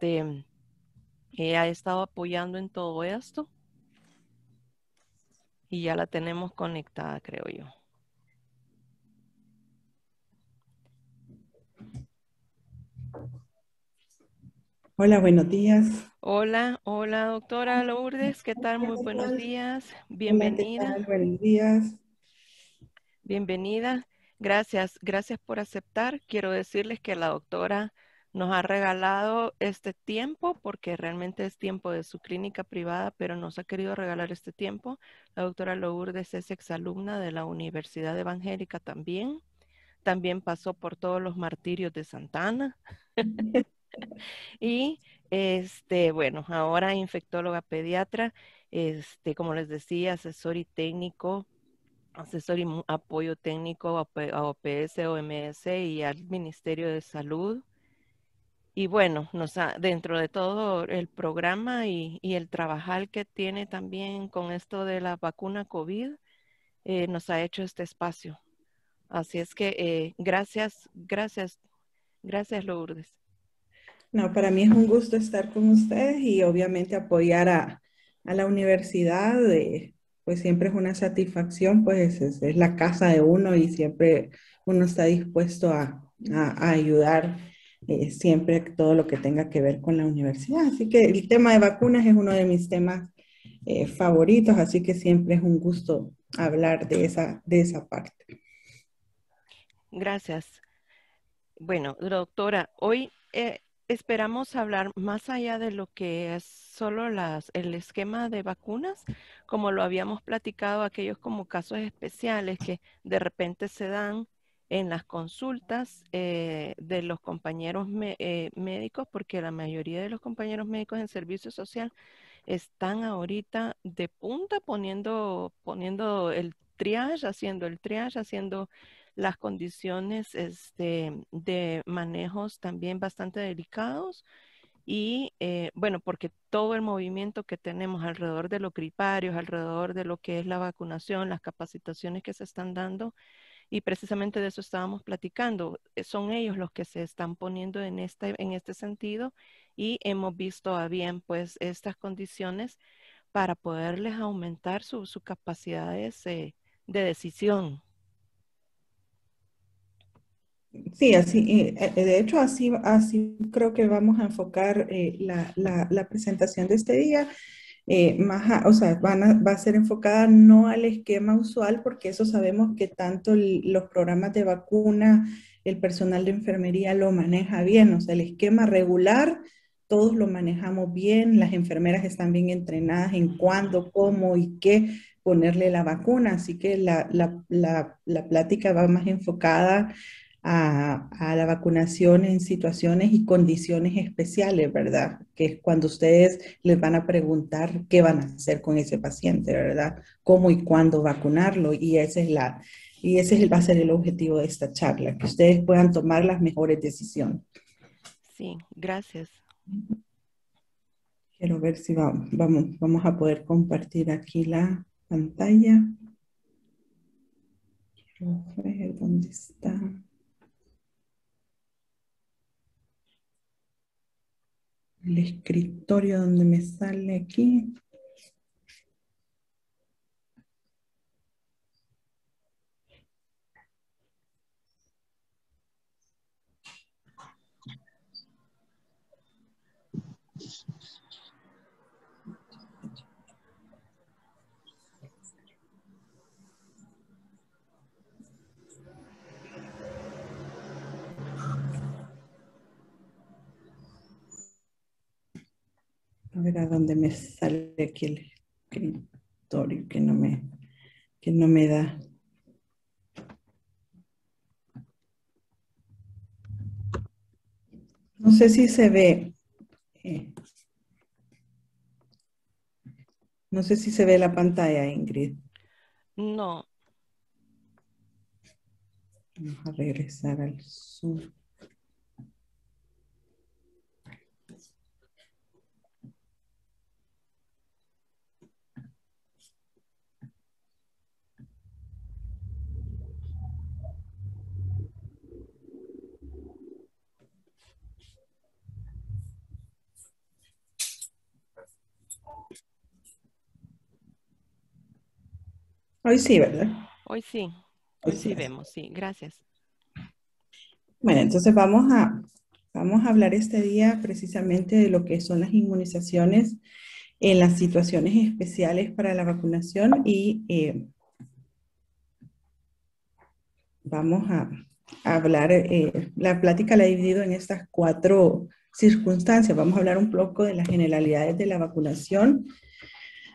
ella ha estado apoyando en todo esto y ya la tenemos conectada, creo yo. Hola, buenos días. Hola, hola, doctora Lourdes, ¿qué tal? Muy ¿Qué buenos tal? días, Hola, ¿qué bienvenida, tal? Buenos días. bienvenida. Gracias por aceptar. Quiero decirles que la doctora nos ha regalado este tiempo porque realmente es tiempo de su clínica privada, pero nos ha querido regalar este tiempo. La doctora Lourdes es exalumna de la Universidad Evangélica también. También pasó por todos los martirios de Santana. Y bueno, ahora infectóloga pediatra, como les decía, asesor y técnico, asesor y apoyo técnico a OPS, OMS y al Ministerio de Salud. Y bueno, dentro de todo el programa y el trabajar que tiene también con esto de la vacuna COVID, nos ha hecho este espacio. Así es que gracias Lourdes. No, para mí es un gusto estar con ustedes y obviamente apoyar a la universidad. Pues siempre es una satisfacción, pues es la casa de uno y siempre uno está dispuesto a ayudar siempre todo lo que tenga que ver con la universidad. Así que el tema de vacunas es uno de mis temas favoritos, así que siempre es un gusto hablar de esa parte. Gracias. Bueno, doctora, hoy esperamos hablar más allá de lo que es solo el esquema de vacunas, como lo habíamos platicado, aquellos como casos especiales que de repente se dan en las consultas de los compañeros médicos, porque la mayoría de los compañeros médicos en servicio social están ahorita de punta poniendo el triage, haciendo las condiciones de manejos también bastante delicados y bueno, porque todo el movimiento que tenemos alrededor de los griparios, alrededor de lo que es la vacunación, las capacitaciones que se están dando, y precisamente de eso estábamos platicando. Son ellos los que se están poniendo en este sentido y hemos visto a bien pues estas condiciones para poderles aumentar sus capacidades de decisión. Sí, así, de hecho, así creo que vamos a enfocar la presentación de este día. O sea, va a ser enfocada no al esquema usual, porque eso sabemos que tanto los programas de vacuna, el personal de enfermería lo maneja bien. O sea, el esquema regular, todos lo manejamos bien, las enfermeras están bien entrenadas en cuándo, cómo y qué ponerle la vacuna. Así que la plática va más enfocada a la vacunación en situaciones y condiciones especiales, ¿verdad? Que es cuando ustedes les van a preguntar qué van a hacer con ese paciente, ¿verdad? Cómo y cuándo vacunarlo. Y va a ser el objetivo de esta charla, que ustedes puedan tomar las mejores decisiones. Sí, gracias. Quiero ver si vamos a poder compartir aquí la pantalla. Quiero ver dónde está. El escritorio donde me sale aquí. A ver a dónde me sale aquí el escritorio que no me da. No sé si se ve, eh, no sé si se ve la pantalla, Ingrid. No, Vamos a regresar al Zoom. Hoy sí, ¿verdad? Hoy sí, Hoy hoy sí. sí vemos, sí, gracias. Bueno, entonces vamos a hablar este día precisamente de lo que son las inmunizaciones en las situaciones especiales para la vacunación y vamos a hablar, la plática la he dividido en estas cuatro circunstancias. Vamos a hablar un poco de las generalidades de la vacunación,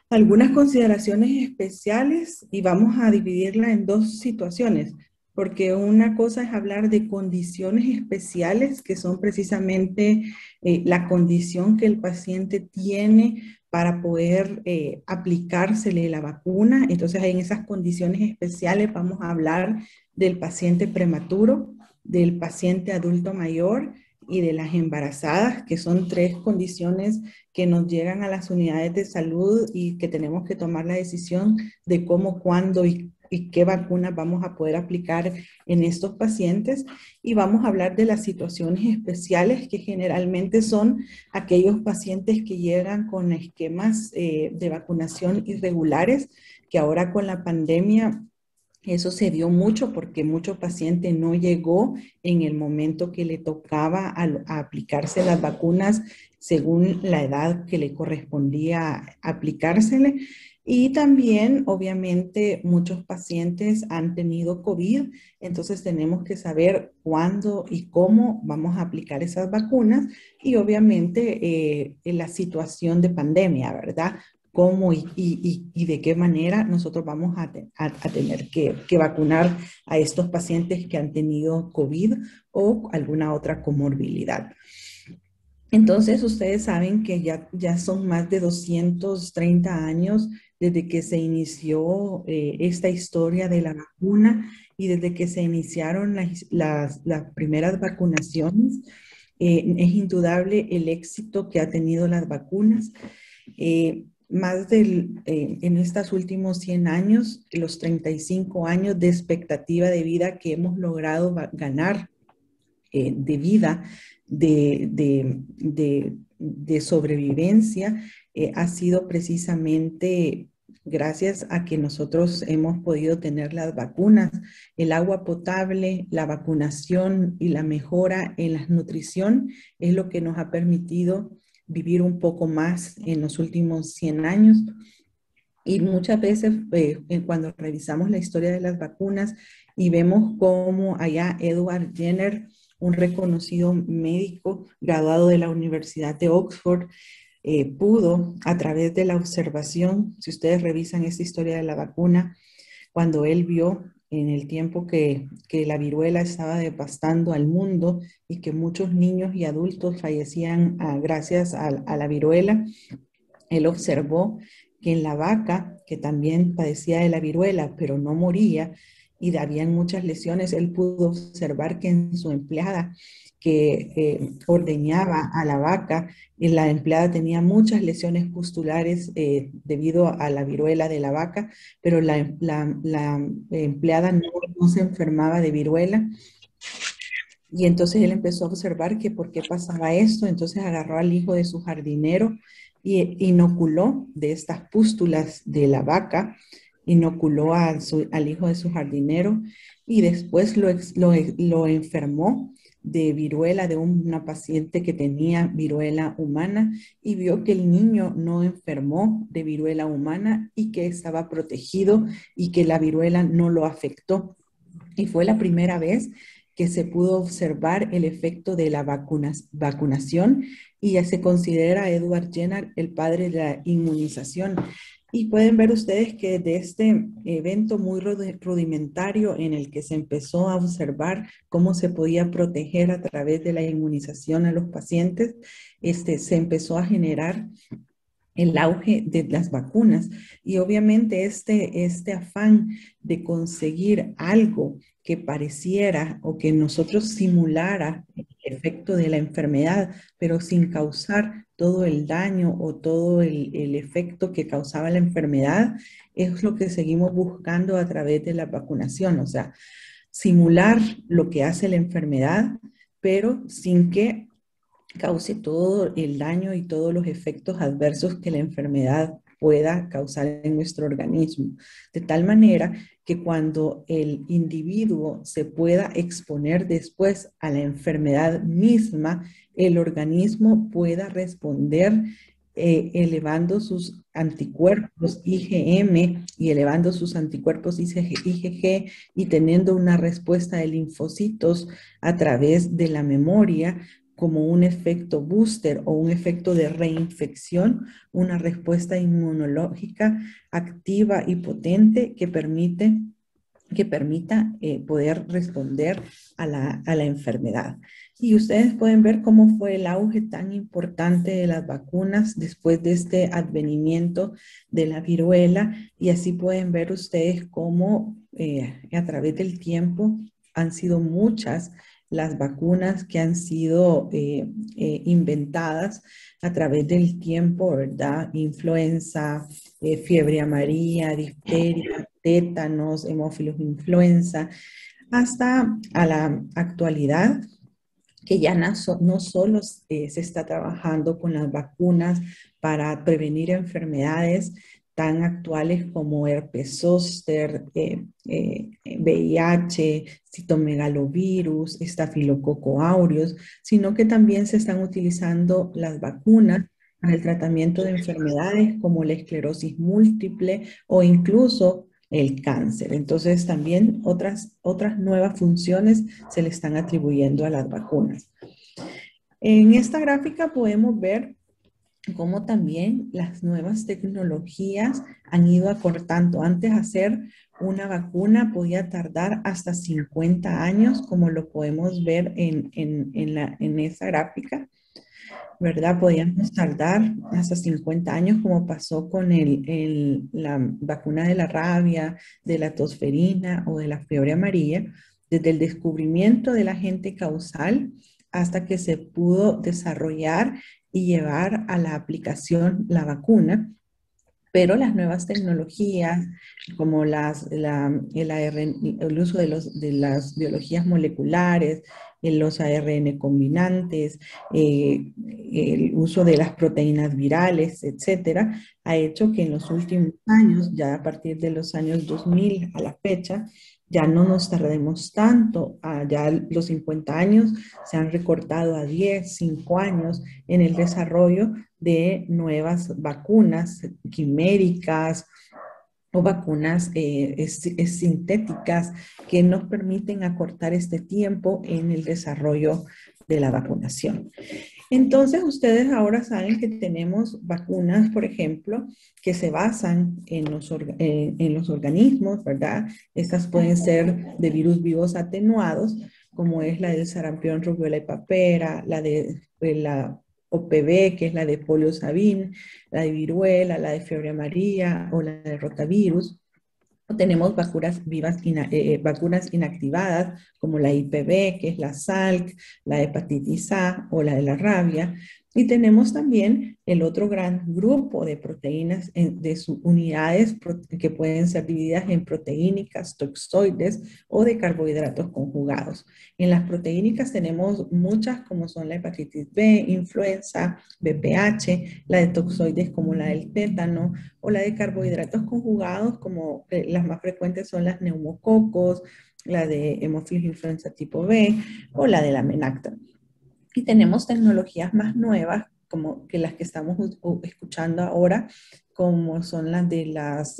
algunas consideraciones especiales y vamos a dividirla en dos situaciones, porque una cosa es hablar de condiciones especiales, que son precisamente la condición que el paciente tiene para poder aplicársele la vacuna. Entonces, en esas condiciones especiales vamos a hablar del paciente prematuro, del paciente adulto mayor y de las embarazadas, que son tres condiciones que nos llegan a las unidades de salud y que tenemos que tomar la decisión de cómo, cuándo y qué vacunas vamos a poder aplicar en estos pacientes. Y vamos a hablar de las situaciones especiales que generalmente son aquellos pacientes que llegan con esquemas de vacunación irregulares, que ahora con la pandemia eso se dio mucho porque mucho paciente no llegó en el momento que le tocaba a aplicarse las vacunas según la edad que le correspondía aplicársele. Y también, obviamente, muchos pacientes han tenido COVID, entonces tenemos que saber cuándo y cómo vamos a aplicar esas vacunas y obviamente en la situación de pandemia, ¿verdad? Cómo y de qué manera nosotros vamos a tener que vacunar a estos pacientes que han tenido COVID o alguna otra comorbilidad. Entonces, ustedes saben que ya son más de 230 años desde que se inició esta historia de la vacuna y desde que se iniciaron las primeras vacunaciones. Es indudable el éxito que ha tenido las vacunas. En estos últimos 100 años, los 35 años de expectativa de vida que hemos logrado ganar de vida, de sobrevivencia, ha sido precisamente gracias a que nosotros hemos podido tener las vacunas, el agua potable, la vacunación y la mejora en la nutrición es lo que nos ha permitido vivir un poco más en los últimos 100 años. Y muchas veces cuando revisamos la historia de las vacunas y vemos cómo allá Edward Jenner, un reconocido médico graduado de la Universidad de Oxford, pudo a través de la observación, si ustedes revisan esta historia de la vacuna, cuando él vio en el tiempo que la viruela estaba devastando al mundo y que muchos niños y adultos fallecían gracias a la viruela, él observó que en la vaca, que también padecía de la viruela, pero no moría, y habían muchas lesiones, él pudo observar que en su empleada que ordeñaba a la vaca, la empleada tenía muchas lesiones pustulares debido a la viruela de la vaca, pero la empleada no se enfermaba de viruela. Y entonces él empezó a observar que por qué pasaba esto, entonces agarró al hijo de su jardinero y inoculó de estas pústulas de la vaca, inoculó al hijo de su jardinero y después lo enfermó de viruela de una paciente que tenía viruela humana y vio que el niño no enfermó de viruela humana y que estaba protegido y que la viruela no lo afectó. Y fue la primera vez que se pudo observar el efecto de la vacunación y ya se considera a Edward Jenner el padre de la inmunización. Y pueden ver ustedes que de este evento muy rudimentario en el que se empezó a observar cómo se podía proteger a través de la inmunización a los pacientes, se empezó a generar el auge de las vacunas y obviamente este afán de conseguir algo que pareciera o que nosotros simulara el efecto de la enfermedad, pero sin causar todo el daño o todo el efecto que causaba la enfermedad, es lo que seguimos buscando a través de la vacunación, o sea, simular lo que hace la enfermedad, pero sin que cause todo el daño y todos los efectos adversos que la enfermedad pueda causar en nuestro organismo. De tal manera que cuando el individuo se pueda exponer después a la enfermedad misma, el organismo pueda responder elevando sus anticuerpos IgM y elevando sus anticuerpos IgG y teniendo una respuesta de linfocitos a través de la memoria como un efecto booster o un efecto de reinfección, una respuesta inmunológica activa y potente que permita poder responder a la enfermedad. Y ustedes pueden ver cómo fue el auge tan importante de las vacunas después de este advenimiento de la viruela, y así pueden ver ustedes cómo a través del tiempo han sido muchas las vacunas que han sido inventadas a través del tiempo, ¿verdad? Influenza, fiebre amarilla, difteria, tétanos, hemófilos influenza, hasta a la actualidad, que ya no solo se está trabajando con las vacunas para prevenir enfermedades tan actuales como herpes zóster, VIH, citomegalovirus, estafilococo aureus, sino que también se están utilizando las vacunas para el tratamiento de enfermedades como la esclerosis múltiple o incluso el cáncer. Entonces también otras nuevas funciones se le están atribuyendo a las vacunas. En esta gráfica podemos ver cómo también las nuevas tecnologías han ido acortando. Antes hacer una vacuna podía tardar hasta 50 años, como lo podemos ver en esa gráfica, ¿verdad? Podíamos tardar hasta 50 años, como pasó con la vacuna de la rabia, de la tosferina o de la fiebre amarilla, desde el descubrimiento del agente causal hasta que se pudo desarrollar y llevar a la aplicación la vacuna. Pero las nuevas tecnologías, como el uso de las biologías moleculares, los ARN combinantes, el uso de las proteínas virales, etcétera, ha hecho que en los últimos años, ya a partir de los años 2000 a la fecha, ya no nos tardemos tanto, ya los 50 años se han recortado a 10, 5 años en el desarrollo de nuevas vacunas quiméricas o vacunas sintéticas que nos permiten acortar este tiempo en el desarrollo de la vacunación. Entonces, ustedes ahora saben que tenemos vacunas, por ejemplo, que se basan en los organismos, ¿verdad? Estas pueden ser de virus vivos atenuados, como es la del sarampión, rubiola y papera, la de la OPV, que es la de polio Sabin, la de viruela, la de fiebre amarilla o la de rotavirus. Tenemos vacunas vivas, vacunas inactivadas, como la IPV, que es la SALC, la hepatitis A o la de la rabia. Y tenemos también el otro gran grupo de proteínas de sus unidades que pueden ser divididas en proteínicas, toxoides o de carbohidratos conjugados. En las proteínicas tenemos muchas, como son la hepatitis B, influenza, VPH, la de toxoides como la del tétano, o la de carbohidratos conjugados, como las más frecuentes son las neumococos, la de hemófilos influenza tipo B o la de la menacta. Y tenemos tecnologías más nuevas, como que las que estamos escuchando ahora, como son las de las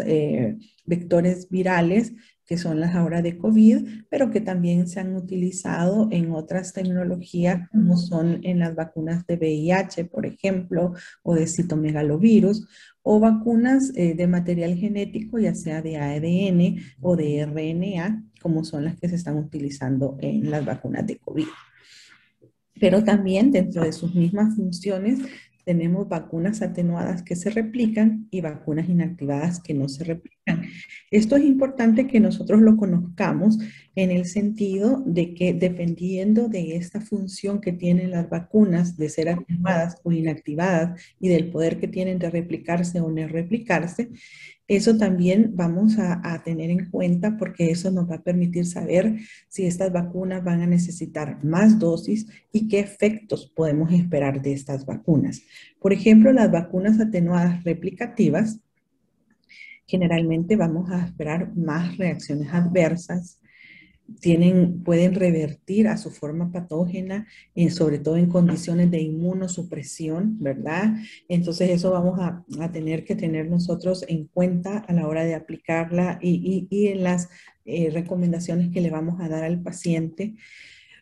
vectores virales, que son las ahora de COVID, pero que también se han utilizado en otras tecnologías, como son en las vacunas de VIH, por ejemplo, o de citomegalovirus, o vacunas de material genético, ya sea de ADN o de RNA, como son las que se están utilizando en las vacunas de COVID. Pero también dentro de sus mismas funciones tenemos vacunas atenuadas que se replican y vacunas inactivadas que no se replican. Esto es importante que nosotros lo conozcamos en el sentido de que dependiendo de esta función que tienen las vacunas de ser atenuadas o inactivadas y del poder que tienen de replicarse o no replicarse, eso también vamos a tener en cuenta porque eso nos va a permitir saber si estas vacunas van a necesitar más dosis y qué efectos podemos esperar de estas vacunas. Por ejemplo, las vacunas atenuadas replicativas generalmente vamos a esperar más reacciones adversas, pueden revertir a su forma patógena, sobre todo en condiciones de inmunosupresión, ¿verdad? Entonces eso vamos a tener que tener nosotros en cuenta a la hora de aplicarla y en las recomendaciones que le vamos a dar al paciente.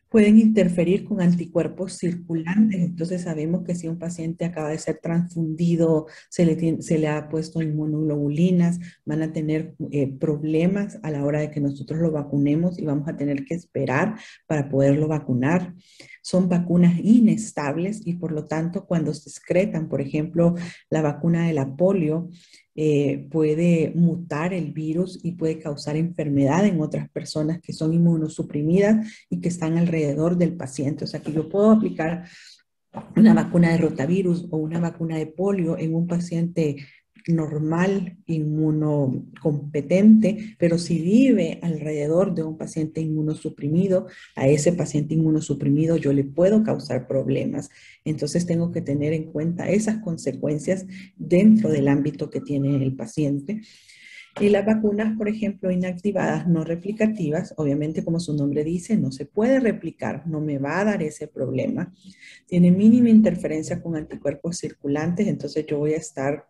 Pueden interferir con anticuerpos circulantes, entonces sabemos que si un paciente acaba de ser transfundido, se le ha puesto inmunoglobulinas, van a tener problemas a la hora de que nosotros lo vacunemos y vamos a tener que esperar para poderlo vacunar. Son vacunas inestables y por lo tanto cuando se excretan, por ejemplo, la vacuna de la polio, puede mutar el virus y puede causar enfermedad en otras personas que son inmunosuprimidas y que están alrededor del paciente. O sea que yo puedo aplicar una vacuna de rotavirus o una vacuna de polio en un paciente normal, inmunocompetente, pero si vive alrededor de un paciente inmunosuprimido, a ese paciente inmunosuprimido yo le puedo causar problemas. Entonces tengo que tener en cuenta esas consecuencias dentro del ámbito que tiene el paciente. Y las vacunas, por ejemplo, inactivadas, no replicativas, obviamente como su nombre dice, no se puede replicar, no me va a dar ese problema. Tiene mínima interferencia con anticuerpos circulantes, entonces yo voy a estar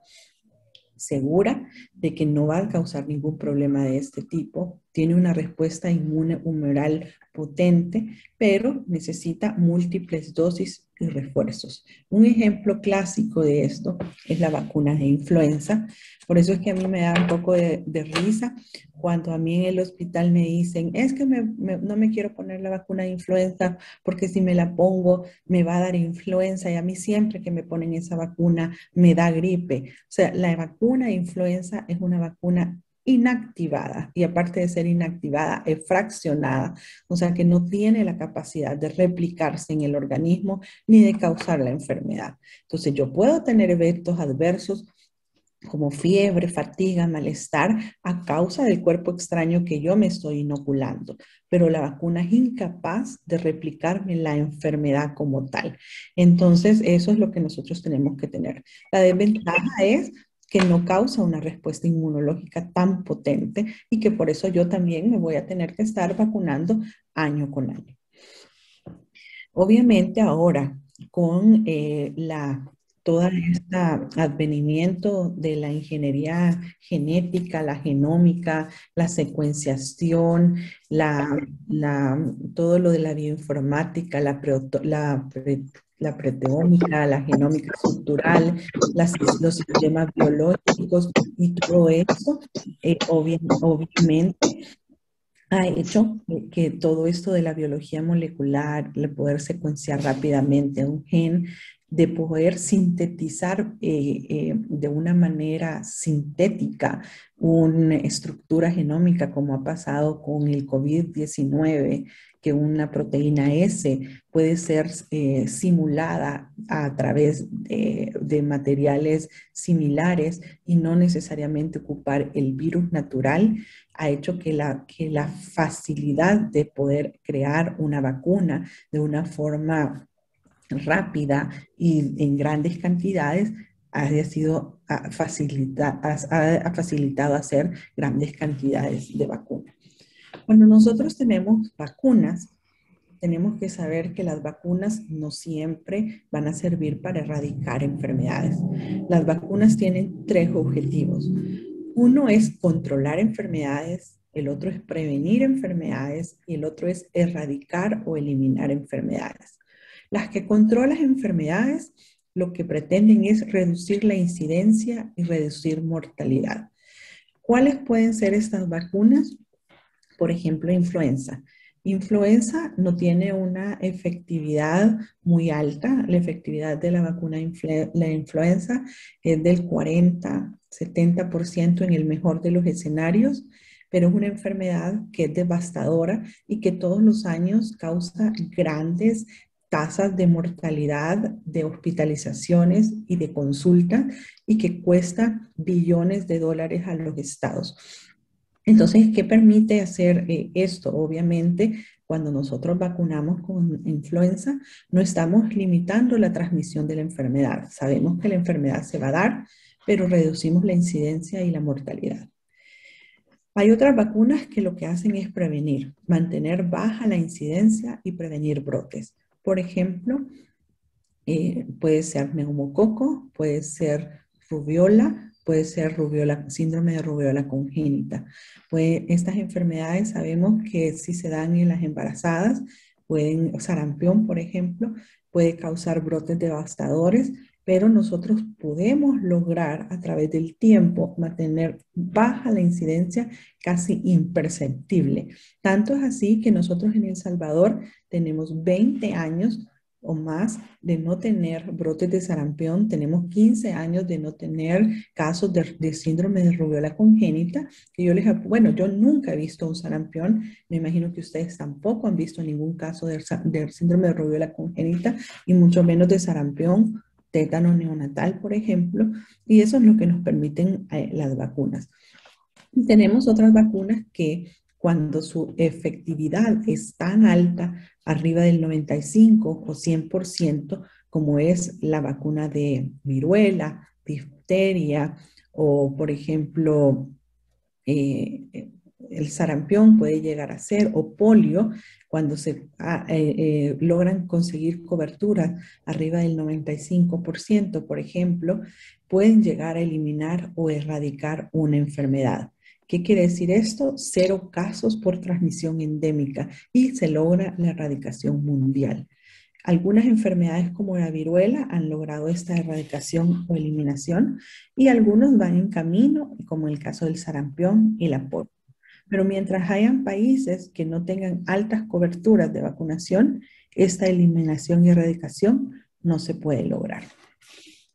segura de que no va a causar ningún problema de este tipo. Tiene una respuesta inmune humoral potente, pero necesita múltiples dosis y refuerzos. Un ejemplo clásico de esto es la vacuna de influenza. Por eso es que a mí me da un poco de risa cuando a mí en el hospital me dicen, es que no me quiero poner la vacuna de influenza porque si me la pongo me va a dar influenza y a mí siempre que me ponen esa vacuna me da gripe. O sea, la vacuna de influenza es una vacuna inactivada y aparte de ser inactivada es fraccionada, o sea que no tiene la capacidad de replicarse en el organismo ni de causar la enfermedad. Entonces yo puedo tener eventos adversos como fiebre, fatiga, malestar a causa del cuerpo extraño que yo me estoy inoculando, pero la vacuna es incapaz de replicarme la enfermedad como tal. Entonces, eso es lo que nosotros tenemos que tener. La desventaja es que no causa una respuesta inmunológica tan potente y que por eso yo también me voy a tener que estar vacunando año con año. Obviamente ahora con todo este advenimiento de la ingeniería genética, la genómica, la secuenciación, todo lo de la bioinformática, la proteómica, la genómica estructural, los sistemas biológicos y todo eso, obviamente ha hecho que todo esto de la biología molecular, de poder secuenciar rápidamente un gen, de poder sintetizar de una manera sintética una estructura genómica, como ha pasado con el COVID-19, que una proteína S puede ser simulada a través de materiales similares y no necesariamente ocupar el virus natural, ha hecho que la facilidad de poder crear una vacuna de una forma rápida y en grandes cantidades ha facilitado hacer grandes cantidades de vacunas. Cuando nosotros tenemos vacunas, tenemos que saber que las vacunas no siempre van a servir para erradicar enfermedades. Las vacunas tienen tres objetivos. Uno es controlar enfermedades, el otro es prevenir enfermedades y el otro es erradicar o eliminar enfermedades. Las que controlan enfermedades lo que pretenden es reducir la incidencia y reducir mortalidad. ¿Cuáles pueden ser estas vacunas? Por ejemplo, influenza. Influenza no tiene una efectividad muy alta. La efectividad de la vacuna de la influenza es del 40-70% en el mejor de los escenarios, pero es una enfermedad que es devastadora y que todos los años causa grandes tasas de mortalidad, de hospitalizaciones y de consulta y que cuesta billones de dólares a los estados. Entonces, ¿qué permite hacer esto? Obviamente, cuando nosotros vacunamos con influenza, no estamos limitando la transmisión de la enfermedad. Sabemos que la enfermedad se va a dar, pero reducimos la incidencia y la mortalidad. Hay otras vacunas que lo que hacen es prevenir, mantener baja la incidencia y prevenir brotes. Por ejemplo, puede ser neumococo, puede ser rubiola, puede ser rubiola, síndrome de rubiola congénita. Pues estas enfermedades sabemos que si se dan en las embarazadas, sarampión, por ejemplo, puede causar brotes devastadores, pero nosotros podemos lograr a través del tiempo mantener baja la incidencia, casi imperceptible. Tanto es así que nosotros en El Salvador tenemos 20 años o más de no tener brotes de sarampión, tenemos 15 años de no tener casos de síndrome de rubiola congénita, que bueno, yo nunca he visto un sarampión, me imagino que ustedes tampoco han visto ningún caso de síndrome de rubiola congénita y mucho menos de sarampión, tétano neonatal, por ejemplo, y eso es lo que nos permiten las vacunas. Y tenemos otras vacunas que cuando su efectividad es tan alta, arriba del 95 o 100%, como es la vacuna de viruela, difteria o, por ejemplo, el sarampión puede llegar a ser, o polio, cuando se logran conseguir cobertura arriba del 95%, por ejemplo, pueden llegar a eliminar o erradicar una enfermedad. ¿Qué quiere decir esto? 0 casos por transmisión endémica y se logra la erradicación mundial. Algunas enfermedades como la viruela han logrado esta erradicación o eliminación y algunos van en camino, como el caso del sarampión y la polio. Pero mientras hayan países que no tengan altas coberturas de vacunación, esta eliminación y erradicación no se puede lograr.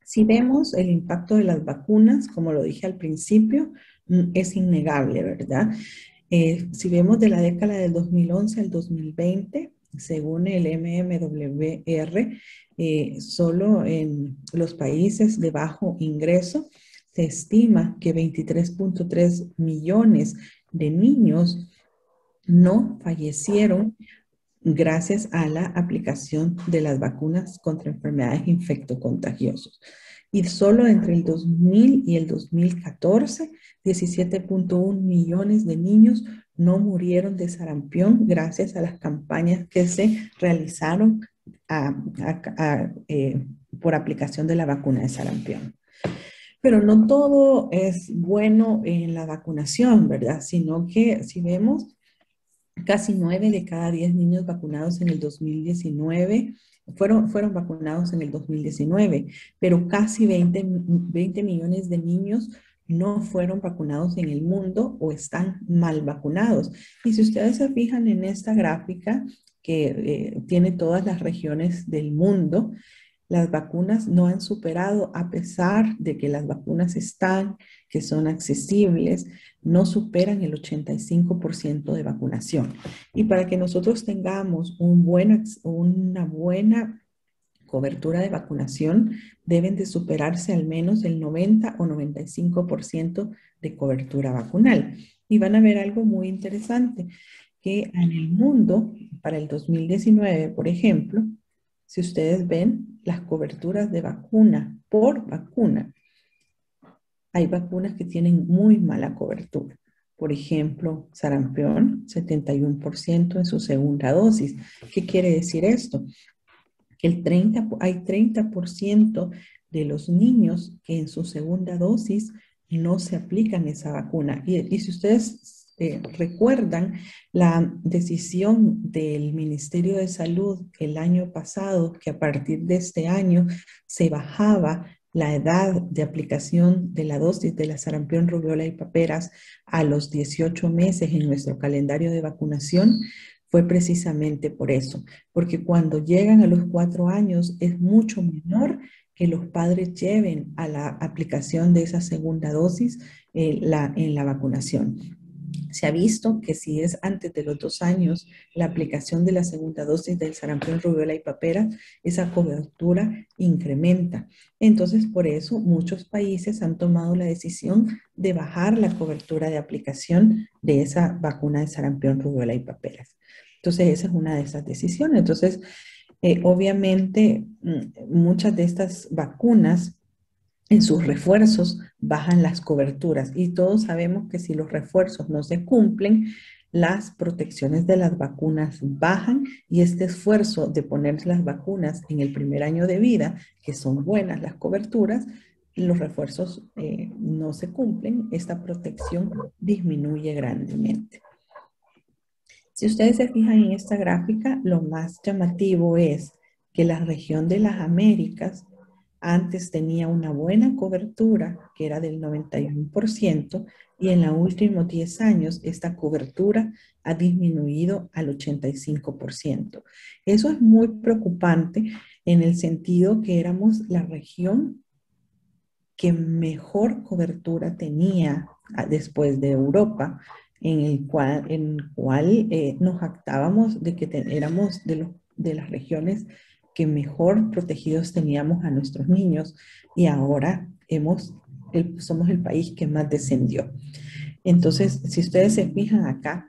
Si vemos el impacto de las vacunas, como lo dije al principio, es innegable, ¿verdad? Si vemos de la década del 2011 al 2020, según el MMWR, solo en los países de bajo ingreso se estima que 23.3 millones de niños no fallecieron gracias a la aplicación de las vacunas contra enfermedades infectocontagiosas. Y solo entre el 2000 y el 2014, 17.1 millones de niños no murieron de sarampión gracias a las campañas que se realizaron por aplicación de la vacuna de sarampión. Pero no todo es bueno en la vacunación, ¿verdad? Sino que si vemos, casi 9 de cada 10 niños vacunados en el 2019 fueron vacunados en el 2019, pero casi 20 millones de niños no fueron vacunados en el mundo o están mal vacunados. Y si ustedes se fijan en esta gráfica que tiene todas las regiones del mundo, las vacunas no han superado, a pesar de que las vacunas están, que son accesibles, no superan el 85% de vacunación. Y para que nosotros tengamos una buena cobertura de vacunación, deben de superarse al menos el 90 o 95% de cobertura vacunal. Y van a ver algo muy interesante, que en el mundo, para el 2019, por ejemplo, si ustedes ven las coberturas de vacuna por vacuna, hay vacunas que tienen muy mala cobertura. Por ejemplo, sarampión, 71% en su segunda dosis. ¿Qué quiere decir esto? Que hay 30% de los niños que en su segunda dosis no se aplican esa vacuna. Y si ustedes recuerdan la decisión del Ministerio de Salud el año pasado, que a partir de este año se bajaba la edad de aplicación de la dosis de la sarampión, rubiola y paperas a los 18 meses en nuestro calendario de vacunación, fue precisamente por eso, porque cuando llegan a los 4 años es mucho menor que los padres lleven a la aplicación de esa segunda dosis en la vacunación. Se ha visto que si es antes de los 2 años la aplicación de la segunda dosis del sarampión, rubiola y papera, esa cobertura incrementa. Entonces, por eso muchos países han tomado la decisión de bajar la cobertura de aplicación de esa vacuna de sarampión, rubiola y paperas. Entonces, esa es una de esas decisiones. Entonces, obviamente, muchas de estas vacunas en sus refuerzos bajan las coberturas y todos sabemos que si los refuerzos no se cumplen, las protecciones de las vacunas bajan y este esfuerzo de poner las vacunas en el primer año de vida, que son buenas las coberturas, los refuerzos no se cumplen, esta protección disminuye grandemente. Si ustedes se fijan en esta gráfica, lo más llamativo es que la región de las Américas antes tenía una buena cobertura, que era del 91%, y en los últimos 10 años esta cobertura ha disminuido al 85%. Eso es muy preocupante en el sentido que éramos la región que mejor cobertura tenía después de Europa, en el cual nos jactábamos de que éramos de las regiones que mejor protegidos teníamos a nuestros niños y ahora somos el país que más descendió. Entonces, si ustedes se fijan acá,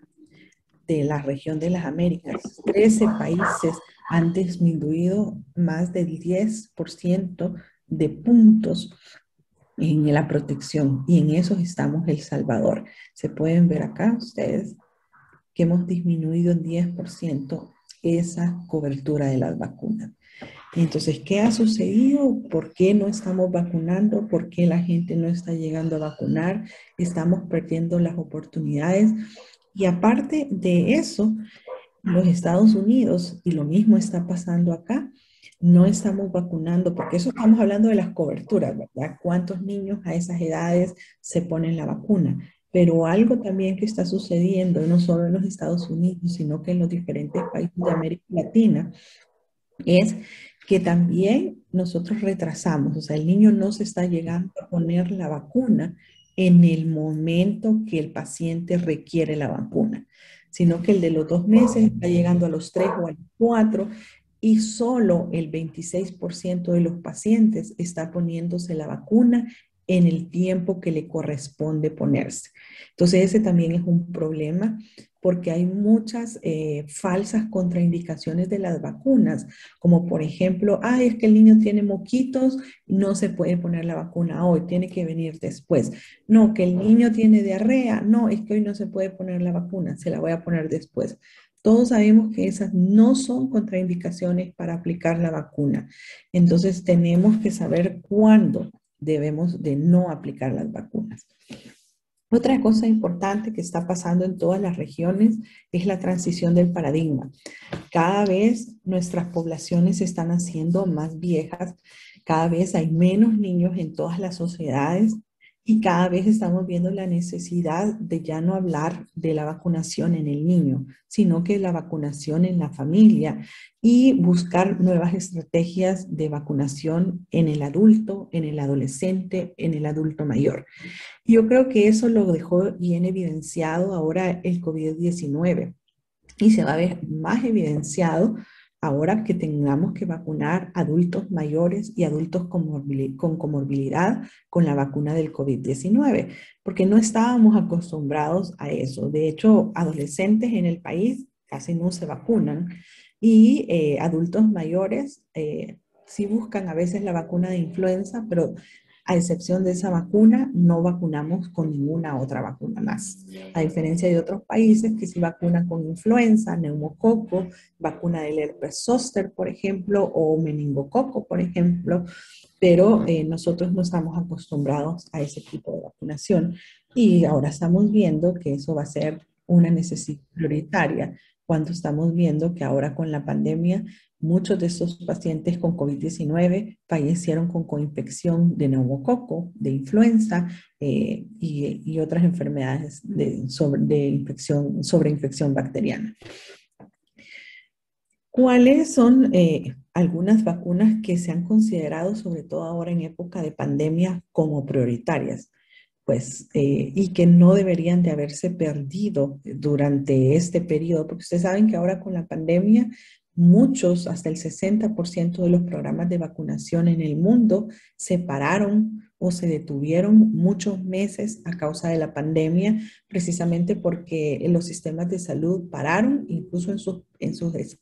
de la región de las Américas, 13 países han disminuido más del 10% de puntos en la protección y en eso estamos El Salvador. Se pueden ver acá ustedes que hemos disminuido en 10% esa cobertura de las vacunas. Entonces, ¿qué ha sucedido? ¿Por qué no estamos vacunando? ¿Por qué la gente no está llegando a vacunar? Estamos perdiendo las oportunidades. Y aparte de eso, los Estados Unidos, y lo mismo está pasando acá, no estamos vacunando, porque eso estamos hablando de las coberturas, ¿verdad? ¿Cuántos niños a esas edades se ponen la vacuna? Pero algo también que está sucediendo, no solo en los Estados Unidos, sino que en los diferentes países de América Latina, es que también nosotros retrasamos, o sea, el niño no se está llegando a poner la vacuna en el momento que el paciente requiere la vacuna, sino que el de los 2 meses está llegando a los 3 o a los 4 y solo el 26% de los pacientes está poniéndose la vacuna en el tiempo que le corresponde ponerse. Entonces ese también es un problema porque hay muchas falsas contraindicaciones de las vacunas, como por ejemplo, ay, es que el niño tiene moquitos, no se puede poner la vacuna hoy, tiene que venir después. No, que el niño tiene diarrea, no, es que hoy no se puede poner la vacuna, se la voy a poner después. Todos sabemos que esas no son contraindicaciones para aplicar la vacuna. Entonces tenemos que saber cuándo debemos de no aplicar las vacunas. Otra cosa importante que está pasando en todas las regiones es la transición del paradigma. Cada vez nuestras poblaciones se están haciendo más viejas, cada vez hay menos niños en todas las sociedades y cada vez estamos viendo la necesidad de ya no hablar de la vacunación en el niño, sino que la vacunación en la familia y buscar nuevas estrategias de vacunación en el adulto, en el adolescente, en el adulto mayor. Yo creo que eso lo dejó bien evidenciado ahora el COVID-19 y se va a ver más evidenciado ahora que tengamos que vacunar adultos mayores y adultos con comorbilidad con la vacuna del COVID-19, porque no estábamos acostumbrados a eso. De hecho, adolescentes en el país casi no se vacunan y adultos mayores sí buscan a veces la vacuna de influenza, pero a excepción de esa vacuna, no vacunamos con ninguna otra vacuna más. A diferencia de otros países que sí vacunan con influenza, neumococo, vacuna del herpes zóster, por ejemplo, o meningococo, por ejemplo, pero nosotros no estamos acostumbrados a ese tipo de vacunación. Y ahora estamos viendo que eso va a ser una necesidad prioritaria cuando estamos viendo que ahora con la pandemia muchos de estos pacientes con COVID-19 fallecieron con coinfección de neumococo, de influenza y otras enfermedades sobre infección bacteriana. ¿Cuáles son algunas vacunas que se han considerado, sobre todo ahora en época de pandemia, como prioritarias? Pues, y que no deberían de haberse perdido durante este periodo, porque ustedes saben que ahora con la pandemia, muchos, hasta el 60% de los programas de vacunación en el mundo se pararon o se detuvieron muchos meses a causa de la pandemia, precisamente porque los sistemas de salud pararon, incluso en sus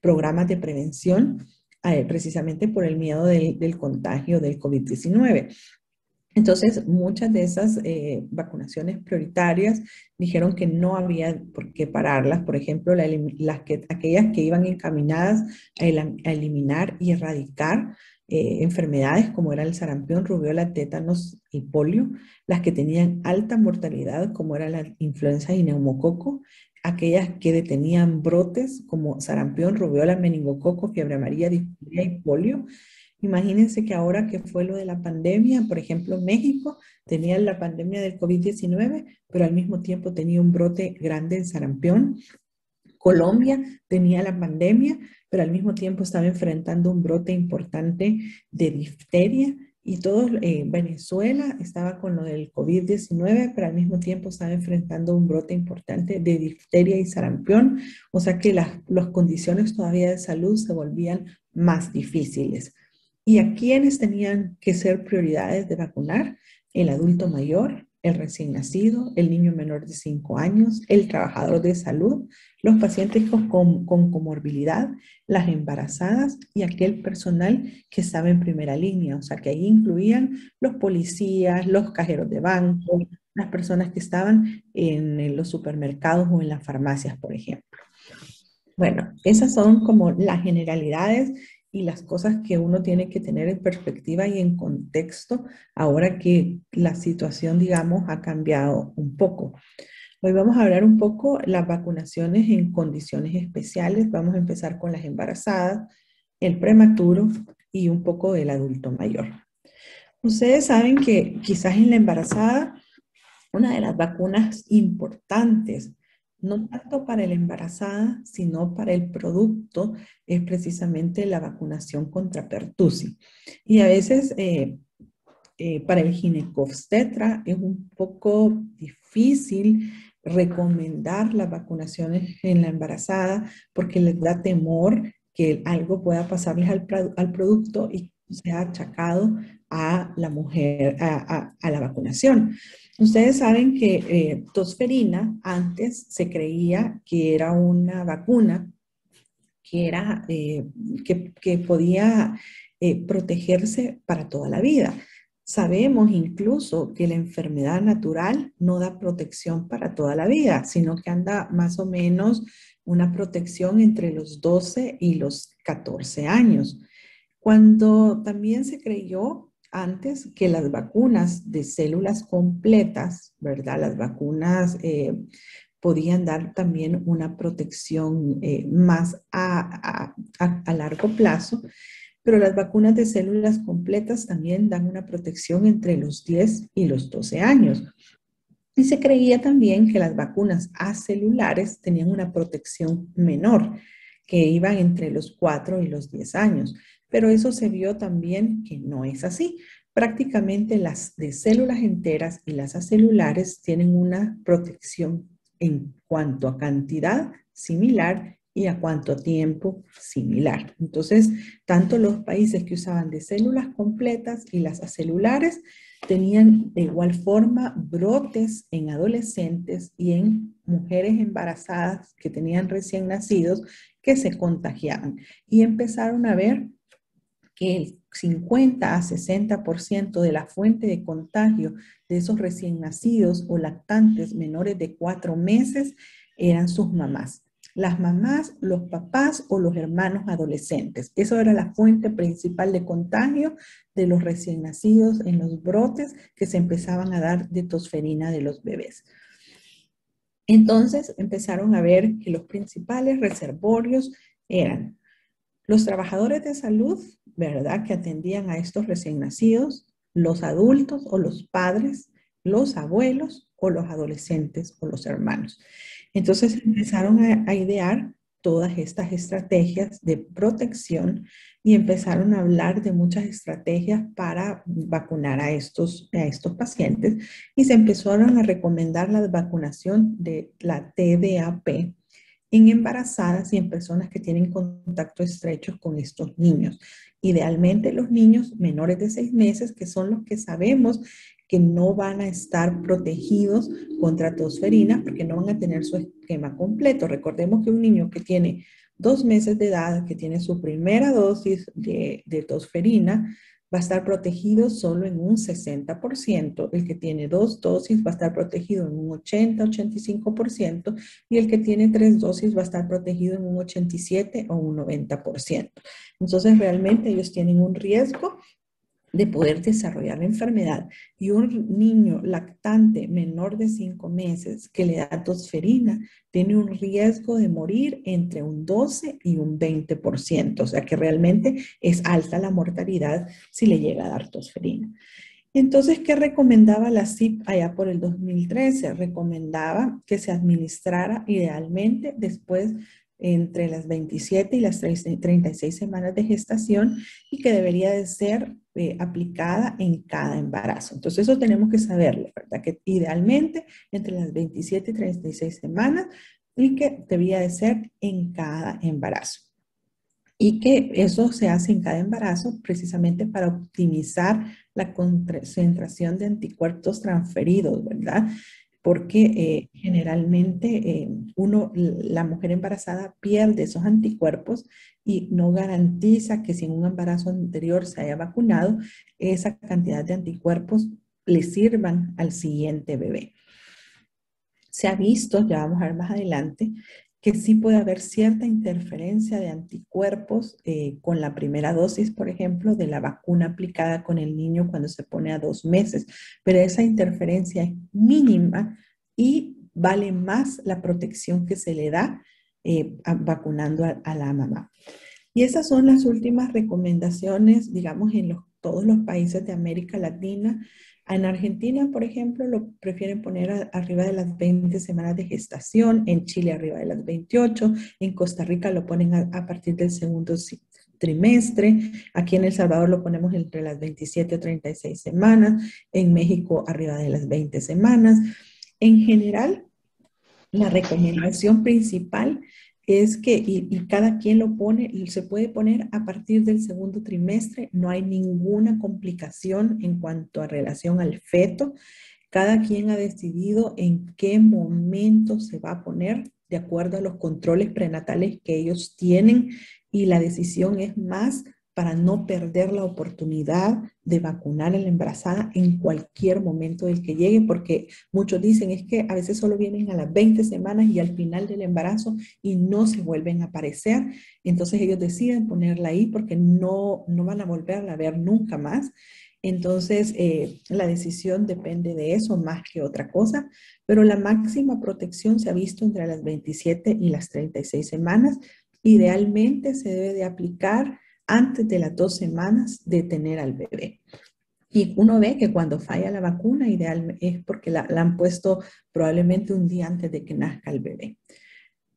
programas de prevención, precisamente por el miedo del contagio del COVID-19. Entonces, muchas de esas vacunaciones prioritarias dijeron que no había por qué pararlas. Por ejemplo, aquellas que iban encaminadas a eliminar y erradicar enfermedades como era el sarampión, rubiola, tétanos y polio, las que tenían alta mortalidad como era la influenza y neumococo, aquellas que detenían brotes como sarampión, rubiola, meningococo, fiebre amarilla, difteria y polio. Imagínense que ahora que fue lo de la pandemia, por ejemplo, México tenía la pandemia del COVID-19, pero al mismo tiempo tenía un brote grande en sarampión. Colombia tenía la pandemia, pero al mismo tiempo estaba enfrentando un brote importante de difteria. Y todo Venezuela estaba con lo del COVID-19, pero al mismo tiempo estaba enfrentando un brote importante de difteria y sarampión. O sea que las condiciones todavía de salud se volvían más difíciles. ¿Y a quiénes tenían que ser prioridades de vacunar? El adulto mayor, el recién nacido, el niño menor de 5 años, el trabajador de salud, los pacientes con comorbilidad, las embarazadas y aquel personal que estaba en primera línea. O sea, que ahí incluían los policías, los cajeros de banco, las personas que estaban en los supermercados o en las farmacias, por ejemplo. Bueno, esas son como las generalidades y las cosas que uno tiene que tener en perspectiva y en contexto ahora que la situación, digamos, ha cambiado un poco. Hoy vamos a hablar un poco las vacunaciones en condiciones especiales. Vamos a empezar con las embarazadas, el prematuro y un poco del adulto mayor. Ustedes saben que quizás en la embarazada, una de las vacunas importantes, no tanto para la embarazada, sino para el producto, es precisamente la vacunación contra pertussis. Y a veces para el ginecobstetra es un poco difícil recomendar las vacunaciones en la embarazada porque les da temor que algo pueda pasarles al producto y sea achacado a la mujer, a la vacunación. Ustedes saben que tosferina antes se creía que era una vacuna que, era, que podía protegerse para toda la vida. Sabemos incluso que la enfermedad natural no da protección para toda la vida, sino que anda más o menos una protección entre los 12 y los 14 años. Cuando también se creyó antes que las vacunas de células completas, ¿verdad? Las vacunas podían dar también una protección más a largo plazo, pero las vacunas de células completas también dan una protección entre los 10 y los 12 años. Y se creía también que las vacunas acelulares tenían una protección menor, que iban entre los 4 y los 10 años. Pero eso se vio también que no es así. Prácticamente las de células enteras y las acelulares tienen una protección en cuanto a cantidad similar y a cuánto tiempo similar. Entonces, tanto los países que usaban de células completas y las acelulares tenían de igual forma brotes en adolescentes y en mujeres embarazadas que tenían recién nacidos que se contagiaban. Y empezaron a ver que el 50 a 60% de la fuente de contagio de esos recién nacidos o lactantes menores de 4 meses eran sus mamás. Las mamás, los papás o los hermanos adolescentes. Eso era la fuente principal de contagio de los recién nacidos en los brotes que se empezaban a dar de tosferina de los bebés. Entonces empezaron a ver que los principales reservorios eran los trabajadores de salud, ¿verdad? Que atendían a estos recién nacidos, los adultos o los padres, los abuelos o los adolescentes o los hermanos. Entonces empezaron a idear todas estas estrategias de protección y empezaron a hablar de muchas estrategias para vacunar a estos pacientes y se empezaron a recomendar la vacunación de la TDAP en embarazadas y en personas que tienen contacto estrecho con estos niños. Idealmente los niños menores de 6 meses, que son los que sabemos que no van a estar protegidos contra tosferina porque no van a tener su esquema completo. Recordemos que un niño que tiene 2 meses de edad, que tiene su primera dosis de tosferina, va a estar protegido solo en un 60%. El que tiene 2 dosis va a estar protegido en un 80-85%, y el que tiene 3 dosis va a estar protegido en un 87 o un 90%. Entonces, realmente ellos tienen un riesgo de poder desarrollar la enfermedad. Y un niño lactante menor de 5 meses que le da tosferina tiene un riesgo de morir entre un 12 y un 20%. O sea que realmente es alta la mortalidad si le llega a dar tosferina. Entonces, ¿qué recomendaba la CIP allá por el 2013? Recomendaba que se administrara idealmente después entre las 27 y las 36 semanas de gestación, y que debería de ser aplicada en cada embarazo. Entonces, eso tenemos que saberlo, ¿verdad? Que idealmente entre las 27 y 36 semanas, y que debía de ser en cada embarazo. Y que eso se hace en cada embarazo precisamente para optimizar la concentración de anticuerpos transferidos, ¿verdad? Porque generalmente la mujer embarazada pierde esos anticuerpos y no garantiza que si en un embarazo anterior se haya vacunado, esa cantidad de anticuerpos le sirvan al siguiente bebé. Se ha visto, ya vamos a ver más adelante, que sí puede haber cierta interferencia de anticuerpos con la primera dosis, por ejemplo, de la vacuna aplicada con el niño cuando se pone a 2 meses, pero esa interferencia es mínima y vale más la protección que se le da vacunando a la mamá. Y esas son las últimas recomendaciones, digamos, en todos los países de América Latina. En Argentina, por ejemplo, lo prefieren poner arriba de las 20 semanas de gestación, en Chile arriba de las 28, en Costa Rica lo ponen a partir del segundo trimestre, aquí en El Salvador lo ponemos entre las 27 o 36 semanas, en México arriba de las 20 semanas. En general, la recomendación principal es que, y cada quien lo pone, se puede poner a partir del segundo trimestre, no hay ninguna complicación en cuanto a relación al feto. Cada quien ha decidido en qué momento se va a poner de acuerdo a los controles prenatales que ellos tienen, y la decisión es más para no perder la oportunidad de vacunar a la embarazada en cualquier momento del que llegue, porque muchos dicen es que a veces solo vienen a las 20 semanas y al final del embarazo y no se vuelven a aparecer. Entonces ellos deciden ponerla ahí porque no van a volverla a ver nunca más. Entonces, la decisión depende de eso más que otra cosa, pero la máxima protección se ha visto entre las 27 y las 36 semanas. Idealmente se debe de aplicar antes de las 2 semanas de tener al bebé. Y uno ve que cuando falla la vacuna, ideal es porque la han puesto probablemente un día antes de que nazca el bebé.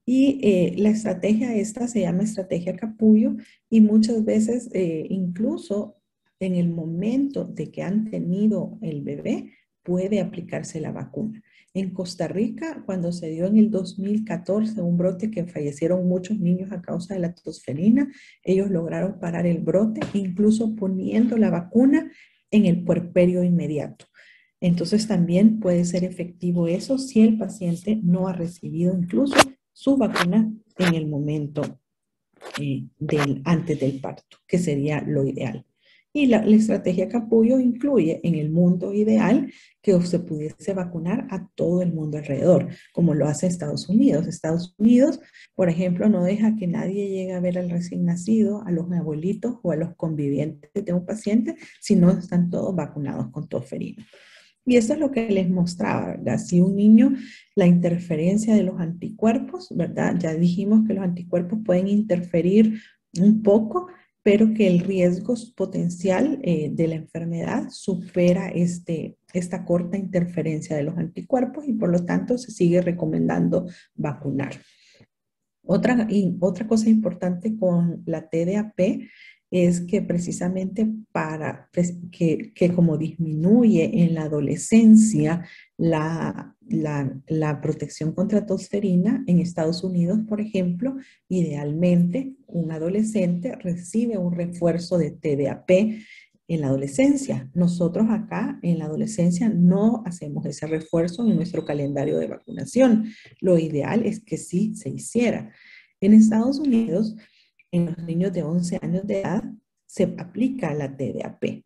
Y la estrategia esta se llama estrategia capullo, y muchas veces incluso en el momento de que han tenido el bebé puede aplicarse la vacuna. En Costa Rica, cuando se dio en el 2014 un brote que fallecieron muchos niños a causa de la tosferina, ellos lograron parar el brote incluso poniendo la vacuna en el puerperio inmediato. Entonces también puede ser efectivo eso si el paciente no ha recibido incluso su vacuna en el momento antes del parto, que sería lo ideal. Y la estrategia capullo incluye en el mundo ideal que se pudiese vacunar a todo el mundo alrededor, como lo hace Estados Unidos. Estados Unidos, por ejemplo, no deja que nadie llegue a ver al recién nacido, a los abuelitos o a los convivientes de un paciente, si no están todos vacunados con tosferina. Y eso es lo que les mostraba, ¿verdad? Si un niño, la interferencia de los anticuerpos, ¿verdad? Ya dijimos que los anticuerpos pueden interferir un poco, pero que el riesgo potencial de la enfermedad supera esta corta interferencia de los anticuerpos, y por lo tanto se sigue recomendando vacunar. Otra cosa importante con la TDAP es que precisamente que como disminuye en la adolescencia la protección contra tosferina, en Estados Unidos, por ejemplo, idealmente un adolescente recibe un refuerzo de TDAP en la adolescencia. Nosotros acá en la adolescencia no hacemos ese refuerzo en nuestro calendario de vacunación. Lo ideal es que sí se hiciera. En Estados Unidos, en los niños de 11 años de edad, se aplica la TDAP.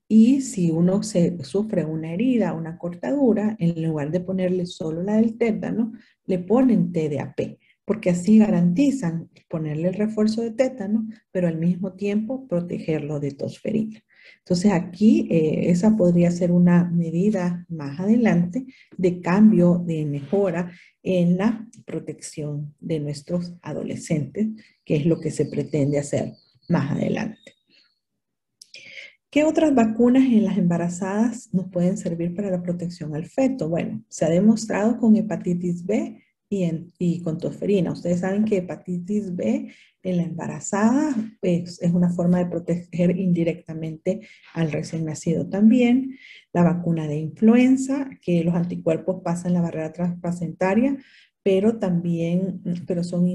Y si uno sufre una herida, una cortadura, en lugar de ponerle solo la del tétano, le ponen TDAP, porque así garantizan ponerle el refuerzo de tétano, pero al mismo tiempo protegerlo de tosferina. Entonces aquí esa podría ser una medida más adelante de cambio, de mejora en la protección de nuestros adolescentes, que es lo que se pretende hacer más adelante. ¿Qué otras vacunas en las embarazadas nos pueden servir para la protección al feto? Bueno, se ha demostrado con hepatitis B y con tosferina. Ustedes saben que hepatitis B en la embarazada es una forma de proteger indirectamente al recién nacido también. La vacuna de influenza, que los anticuerpos pasan la barrera transplacentaria, pero también son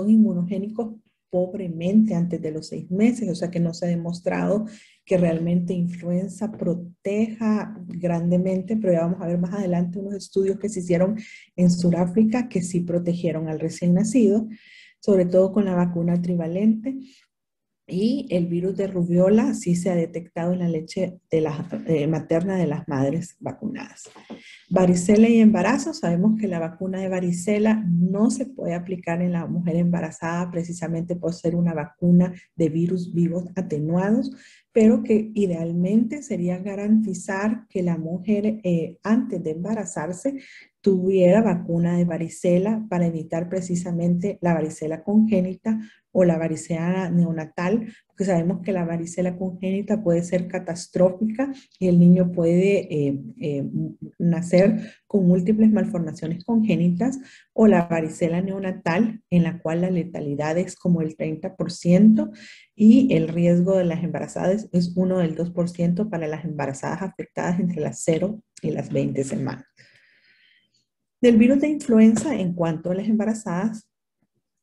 inmunogénicos pobremente antes de los 6 meses, o sea que no se ha demostrado que realmente influenza proteja grandemente, pero ya vamos a ver más adelante unos estudios que se hicieron en Sudáfrica que sí protegieron al recién nacido, sobre todo con la vacuna trivalente. Y el virus de rubiola sí se ha detectado en la leche materna de las madres vacunadas. Varicela y embarazo, sabemos que la vacuna de varicela no se puede aplicar en la mujer embarazada precisamente por ser una vacuna de virus vivos atenuados, pero que idealmente sería garantizar que la mujer antes de embarazarse tuviera vacuna de varicela para evitar precisamente la varicela congénita o la varicela neonatal, porque sabemos que la varicela congénita puede ser catastrófica y el niño puede nacer con múltiples malformaciones congénitas, o la varicela neonatal, en la cual la letalidad es como el 30% y el riesgo de las embarazadas es 1 del 2% para las embarazadas afectadas entre las 0 y las 20 semanas. Del virus de influenza, en cuanto a las embarazadas,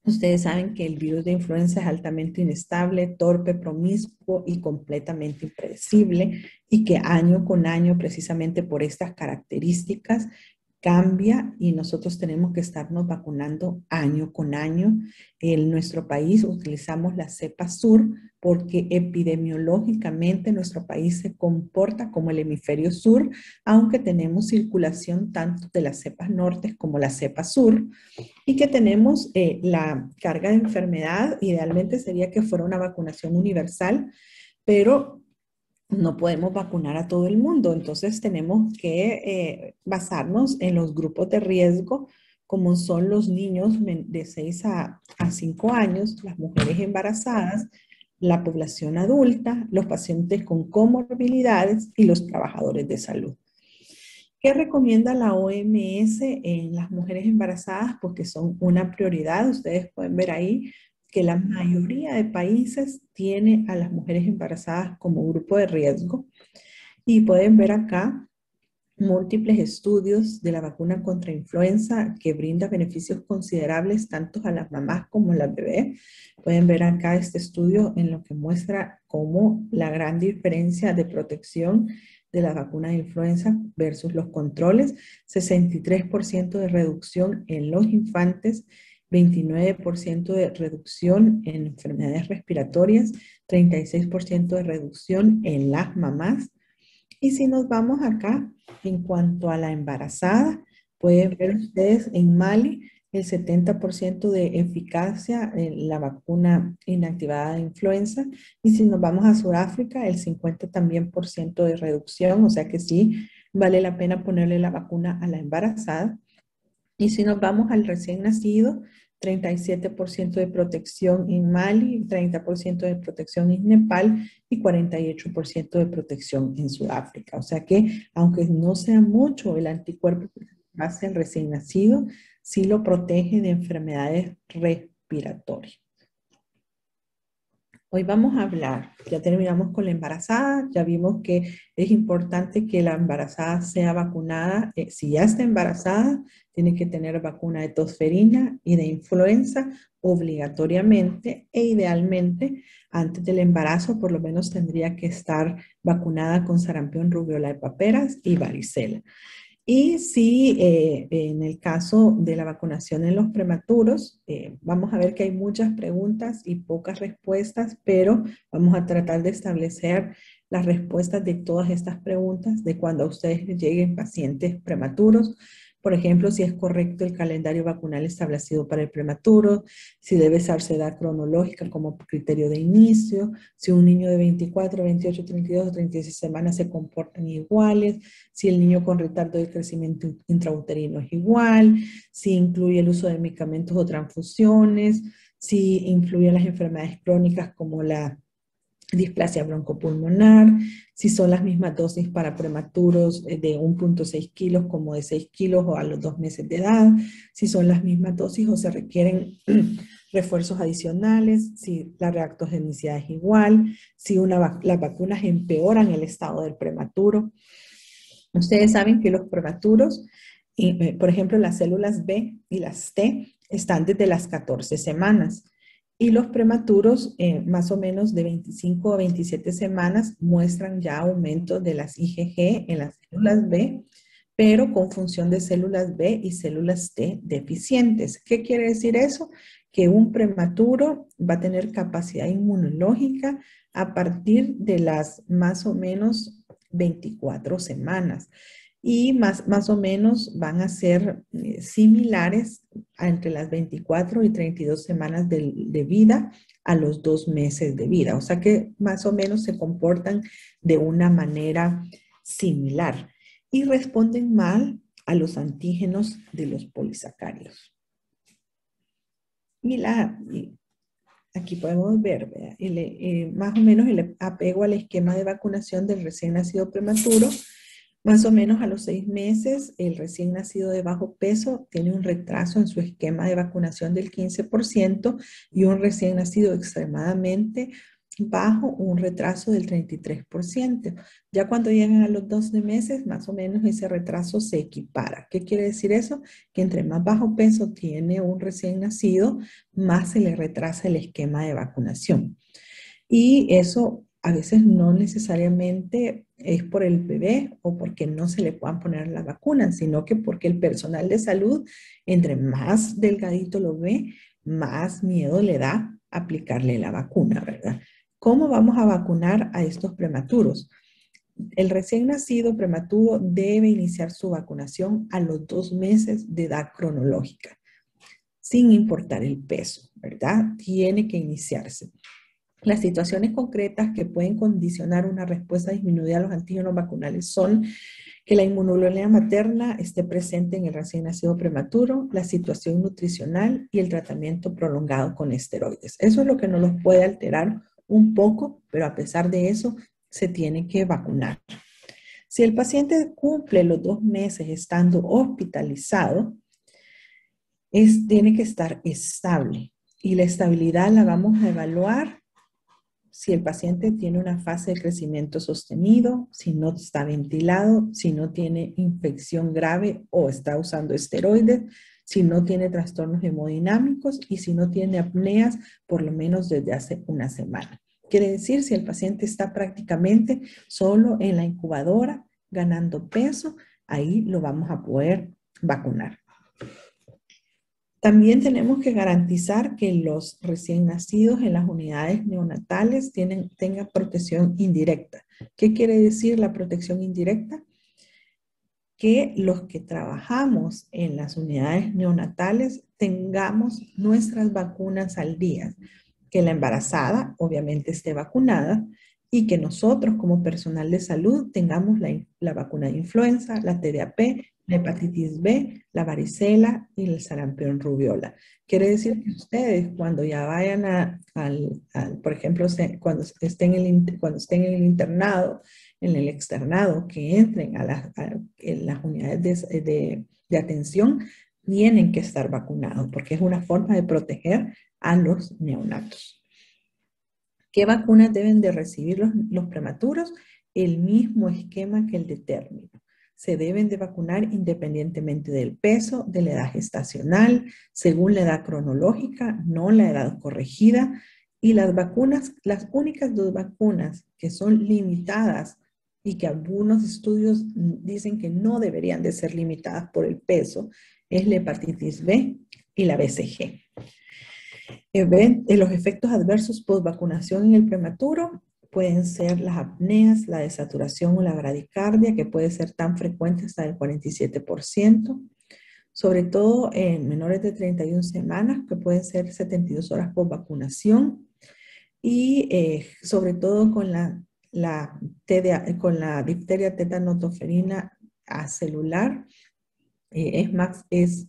ustedes saben que el virus de influenza es altamente inestable, torpe, promiscuo y completamente impredecible, y que año con año, precisamente por estas características, cambia y nosotros tenemos que estarnos vacunando año con año. En nuestro país utilizamos la cepa sur porque epidemiológicamente nuestro país se comporta como el hemisferio sur, aunque tenemos circulación tanto de las cepas norte como la cepa sur, y que tenemos la carga de enfermedad. Idealmente sería que fuera una vacunación universal, pero no podemos vacunar a todo el mundo. Entonces tenemos que basarnos en los grupos de riesgo, como son los niños de 6 a 5 años, las mujeres embarazadas, la población adulta, los pacientes con comorbilidades y los trabajadores de salud. ¿Qué recomienda la OMS en las mujeres embarazadas? Porque son una prioridad. Ustedes pueden ver ahí que la mayoría de países tiene a las mujeres embarazadas como grupo de riesgo. Y pueden ver acá múltiples estudios de la vacuna contra influenza que brinda beneficios considerables tanto a las mamás como a las bebés. Pueden ver acá este estudio en lo que muestra cómo la gran diferencia de protección de la vacuna de influenza versus los controles: 63% de reducción en los infantes, 29% de reducción en enfermedades respiratorias, 36% de reducción en las mamás. Y si nos vamos acá, en cuanto a la embarazada, pueden ver ustedes en Mali el 70% de eficacia en la vacuna inactivada de influenza. Y si nos vamos a Sudáfrica, el 50% también por ciento de reducción, o sea que sí vale la pena ponerle la vacuna a la embarazada. Y si nos vamos al recién nacido, 37% de protección en Mali, 30% de protección en Nepal y 48% de protección en Sudáfrica. O sea que, aunque no sea mucho el anticuerpo que hace el recién nacido, sí lo protege de enfermedades respiratorias. Hoy vamos a hablar, ya terminamos con la embarazada, ya vimos que es importante que la embarazada sea vacunada. Si ya está embarazada, tiene que tener vacuna de tosferina y de influenza obligatoriamente, e idealmente antes del embarazo por lo menos tendría que estar vacunada con sarampión, rubiola de paperas y varicela. Y sí, en el caso de la vacunación en los prematuros, vamos a ver que hay muchas preguntas y pocas respuestas, pero vamos a tratar de establecer las respuestas de todas estas preguntas de cuando a ustedes les lleguen pacientes prematuros. Por ejemplo, si es correcto el calendario vacunal establecido para el prematuro, si debe usarse edad cronológica como criterio de inicio, si un niño de 24, 28, 32 o 36 semanas se comportan iguales, si el niño con retardo de crecimiento intrauterino es igual, si incluye el uso de medicamentos o transfusiones, si influyen las enfermedades crónicas como la displasia broncopulmonar, si son las mismas dosis para prematuros de 1,6 kilos como de 6 kilos o a los 2 meses de edad, si son las mismas dosis o se requieren refuerzos adicionales, si la reactogenicidad es igual, si las vacunas empeoran el estado del prematuro. Ustedes saben que los prematuros, por ejemplo, las células B y las T están desde las 14 semanas y los prematuros más o menos de 25 a 27 semanas muestran ya aumento de las IgG en las células B, pero con función de células B y células T deficientes. ¿Qué quiere decir eso? Que un prematuro va a tener capacidad inmunológica a partir de las más o menos 24 semanas y más o menos van a ser similares entre las 24 y 32 semanas de vida a los 2 meses de vida. O sea que más o menos se comportan de una manera similar y responden mal a los antígenos de los polisacáridos. Aquí podemos ver más o menos el apego al esquema de vacunación del recién nacido prematuro. Más o menos a los 6 meses, el recién nacido de bajo peso tiene un retraso en su esquema de vacunación del 15% y un recién nacido extremadamente bajo un retraso del 33%. Ya cuando llegan a los 12 meses, más o menos ese retraso se equipara. ¿Qué quiere decir eso? Que entre más bajo peso tiene un recién nacido, más se le retrasa el esquema de vacunación. Y eso a veces no necesariamente es por el bebé o porque no se le puedan poner la vacuna, sino que porque el personal de salud, entre más delgadito lo ve, más miedo le da aplicarle la vacuna, ¿verdad? ¿Cómo vamos a vacunar a estos prematuros? El recién nacido prematuro debe iniciar su vacunación a los 2 meses de edad cronológica, sin importar el peso, ¿verdad? Tiene que iniciarse. Las situaciones concretas que pueden condicionar una respuesta disminuida a los antígenos vacunales son que la inmunoglobulina materna esté presente en el recién nacido prematuro, la situación nutricional y el tratamiento prolongado con esteroides. Eso es lo que nos los puede alterar un poco, pero a pesar de eso, se tiene que vacunar. Si el paciente cumple los 2 meses estando hospitalizado, tiene que estar estable y la estabilidad la vamos a evaluar si el paciente tiene una fase de crecimiento sostenido, si no está ventilado, si no tiene infección grave o está usando esteroides, si no tiene trastornos hemodinámicos y si no tiene apneas por lo menos desde hace una semana. Quiere decir, si el paciente está prácticamente solo en la incubadora ganando peso, ahí lo vamos a poder vacunar. También tenemos que garantizar que los recién nacidos en las unidades neonatales tengan protección indirecta. ¿Qué quiere decir la protección indirecta? Que los que trabajamos en las unidades neonatales tengamos nuestras vacunas al día, que la embarazada obviamente esté vacunada y que nosotros como personal de salud tengamos la vacuna de influenza, la TDAP, la hepatitis B, la varicela y el sarampión rubiola. Quiere decir que ustedes cuando ya vayan por ejemplo, cuando estén en el internado, en el externado, que entren en las unidades de atención, tienen que estar vacunados porque es una forma de proteger a los neonatos. ¿Qué vacunas deben de recibir los prematuros? El mismo esquema que el de término. Se deben de vacunar independientemente del peso, de la edad gestacional, según la edad cronológica, no la edad corregida. Y las únicas 2 vacunas que son limitadas y que algunos estudios dicen que no deberían de ser limitadas por el peso, es la hepatitis B y la BCG. Los efectos adversos post vacunación en el prematuro pueden ser las apneas, la desaturación o la bradicardia, que puede ser tan frecuente hasta el 47%, sobre todo en menores de 31 semanas, que pueden ser 72 horas post vacunación, y sobre todo con con la difteria tetanotoferina acelular, es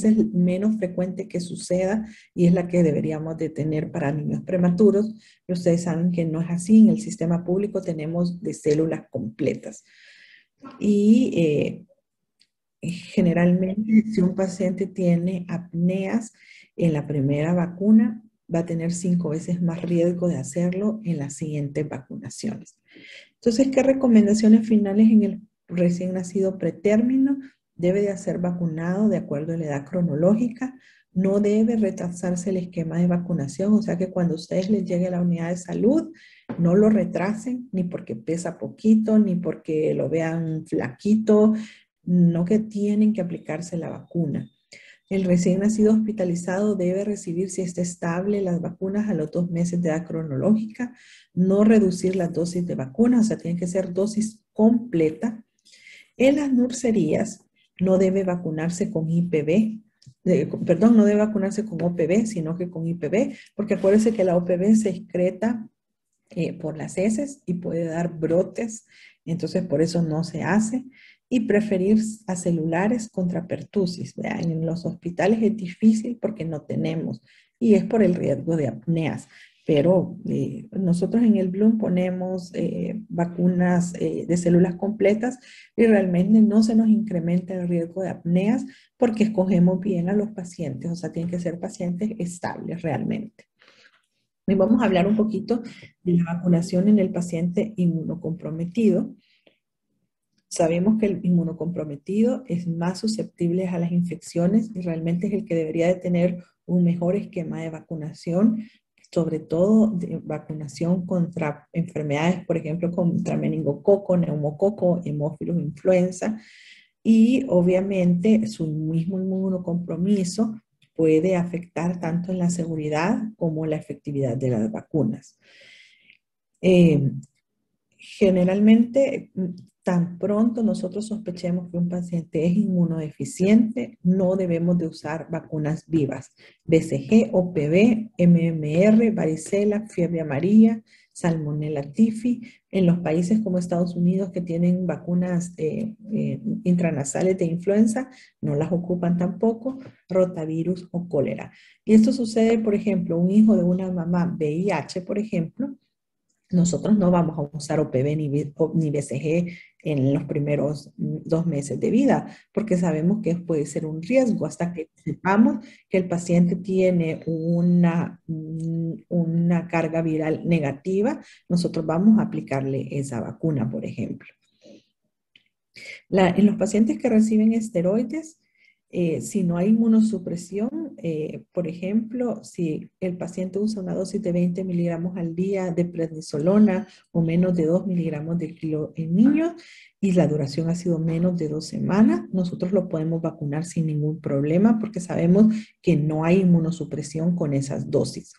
el menos frecuente que suceda y es la que deberíamos de tener para niños prematuros. Pero ustedes saben que no es así. En el sistema público tenemos de células completas. Y generalmente, si un paciente tiene apneas en la primera vacuna, va a tener 5 veces más riesgo de hacerlo en las siguientes vacunaciones. Entonces, ¿qué recomendaciones finales en el recién nacido pretérmino? Debe de ser vacunado de acuerdo a la edad cronológica. No debe retrasarse el esquema de vacunación, o sea que cuando a ustedes les llegue a la unidad de salud, no lo retrasen, ni porque pesa poquito, ni porque lo vean flaquito, no, que tienen que aplicarse la vacuna. El recién nacido hospitalizado debe recibir, si está estable, las vacunas a los 2 meses de edad cronológica, no reducir las dosis de vacunas, o sea, tienen que ser dosis completa. En las nurserías no debe vacunarse con IPV, perdón, no debe vacunarse con OPV, sino que con IPV, porque acuérdense que la OPV se excreta por las heces y puede dar brotes, entonces por eso no se hace. Y preferir a celulares contra pertusis. Vean, en los hospitales es difícil porque no tenemos y es por el riesgo de apneas. Pero nosotros en el Bloom ponemos vacunas de células completas y realmente no se nos incrementa el riesgo de apneas porque escogemos bien a los pacientes, o sea, tienen que ser pacientes estables realmente. Hoy vamos a hablar un poquito de la vacunación en el paciente inmunocomprometido. Sabemos que el inmunocomprometido es más susceptible a las infecciones y realmente es el que debería de tener un mejor esquema de vacunación, sobre todo de vacunación contra enfermedades, por ejemplo, contra meningococo, neumococo, hemófilos influenza, y obviamente su mismo inmunocompromiso puede afectar tanto en la seguridad como la efectividad de las vacunas. Generalmente, tan pronto nosotros sospechemos que un paciente es inmunodeficiente, no debemos de usar vacunas vivas. BCG, OPV, MMR, varicela, fiebre amarilla, salmonella tifi. En los países como Estados Unidos que tienen vacunas intranasales de influenza, no las ocupan tampoco, rotavirus o cólera. Y esto sucede, por ejemplo, un hijo de una mamá VIH, por ejemplo, nosotros no vamos a usar OPV ni BCG en los primeros 2 meses de vida, porque sabemos que puede ser un riesgo hasta que sepamos que el paciente tiene una carga viral negativa. Nosotros vamos a aplicarle esa vacuna, por ejemplo. En los pacientes que reciben esteroides, si no hay inmunosupresión, por ejemplo, si el paciente usa una dosis de 20 miligramos al día de prednisolona o menos de 2 miligramos de kilo en niños y la duración ha sido menos de 2 semanas, nosotros lo podemos vacunar sin ningún problema porque sabemos que no hay inmunosupresión con esas dosis.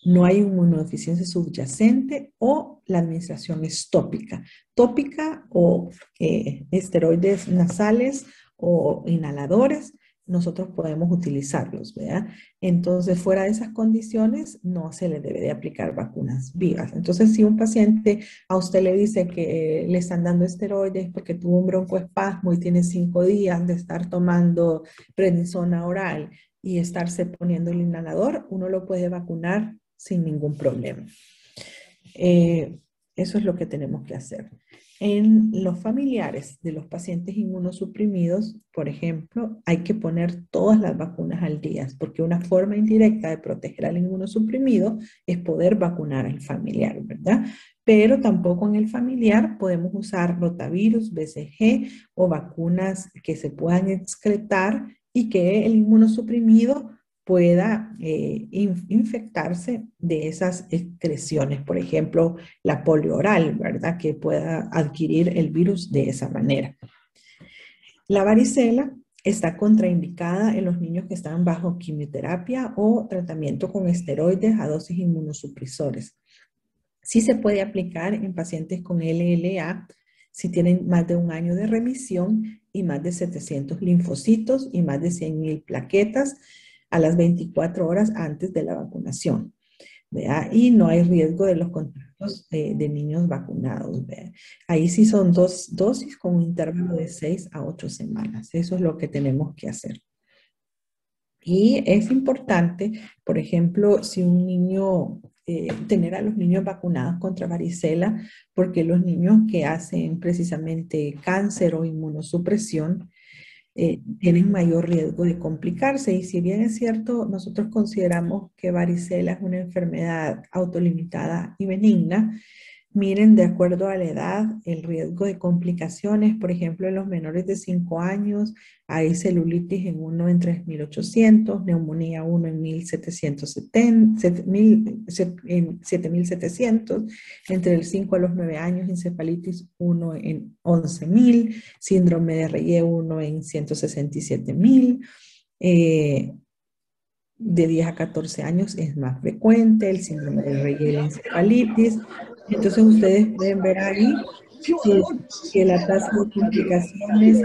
No hay inmunodeficiencia subyacente o la administración es tópica. Tópica o esteroides nasales o inhaladores, nosotros podemos utilizarlos, ¿verdad? Entonces, fuera de esas condiciones, no se le debe de aplicar vacunas vivas. Entonces, si un paciente a usted le dice que le están dando esteroides porque tuvo un broncoespasmo y tiene 5 días de estar tomando prednisona oral y estarse poniendo el inhalador, uno lo puede vacunar sin ningún problema. Eso es lo que tenemos que hacer. En los familiares de los pacientes inmunosuprimidos, por ejemplo, hay que poner todas las vacunas al día, porque una forma indirecta de proteger al inmunosuprimido es poder vacunar al familiar, ¿verdad? Pero tampoco en el familiar podemos usar rotavirus, BCG o vacunas que se puedan excretar y que el inmunosuprimido pueda infectarse de esas excreciones. Por ejemplo, la polio oral, ¿verdad? Que pueda adquirir el virus de esa manera. La varicela está contraindicada en los niños que están bajo quimioterapia o tratamiento con esteroides a dosis inmunosupresores. Sí se puede aplicar en pacientes con LLA si tienen más de un año de remisión y más de 700 linfocitos y más de 100,000 plaquetas a las 24 horas antes de la vacunación, ¿verdad? Y no hay riesgo de los contactos de niños vacunados, ¿verdad? Ahí sí son 2 dosis con un intervalo de 6 a 8 semanas. Eso es lo que tenemos que hacer. Y es importante, por ejemplo, si un niño, tener a los niños vacunados contra varicela, porque los niños que hacen precisamente cáncer o inmunosupresión tienen mayor riesgo de complicarse. Y si bien es cierto, nosotros consideramos que varicela es una enfermedad autolimitada y benigna, miren, de acuerdo a la edad, el riesgo de complicaciones, por ejemplo, en los menores de 5 años, hay celulitis en 1 en 3.800, neumonía 1 en 1.770, en 7.700, entre el 5 a los 9 años, encefalitis 1 en 11.000, síndrome de Reye 1 en 167.000, de 10 a 14 años es más frecuente, el síndrome de Reye y la encefalitis. Entonces ustedes pueden ver ahí que la tasa de complicaciones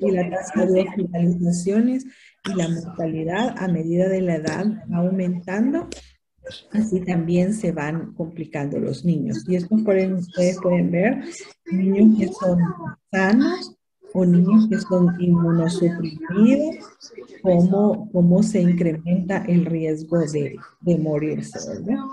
y la tasa de hospitalizaciones y la mortalidad a medida de la edad va aumentando, así también se van complicando los niños. Y esto ustedes pueden ver niños que son sanos o niños que son inmunosuprimidos, cómo se incrementa el riesgo de morirse, ¿verdad?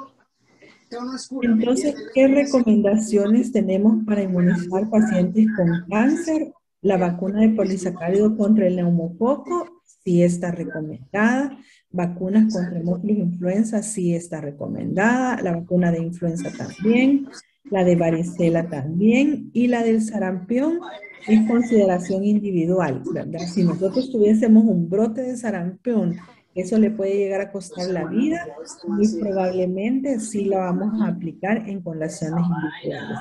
Entonces, ¿qué recomendaciones tenemos para inmunizar pacientes con cáncer? La vacuna de polisacárido contra el neumococo sí está recomendada. Vacunas contra hemófilos influenza sí está recomendada. La vacuna de influenza también. La de varicela también. Y la del sarampión es consideración individual, ¿verdad? Si nosotros tuviésemos un brote de sarampión, eso le puede llegar a costar la vida, muy probablemente sí la vamos a aplicar en poblaciones individuales.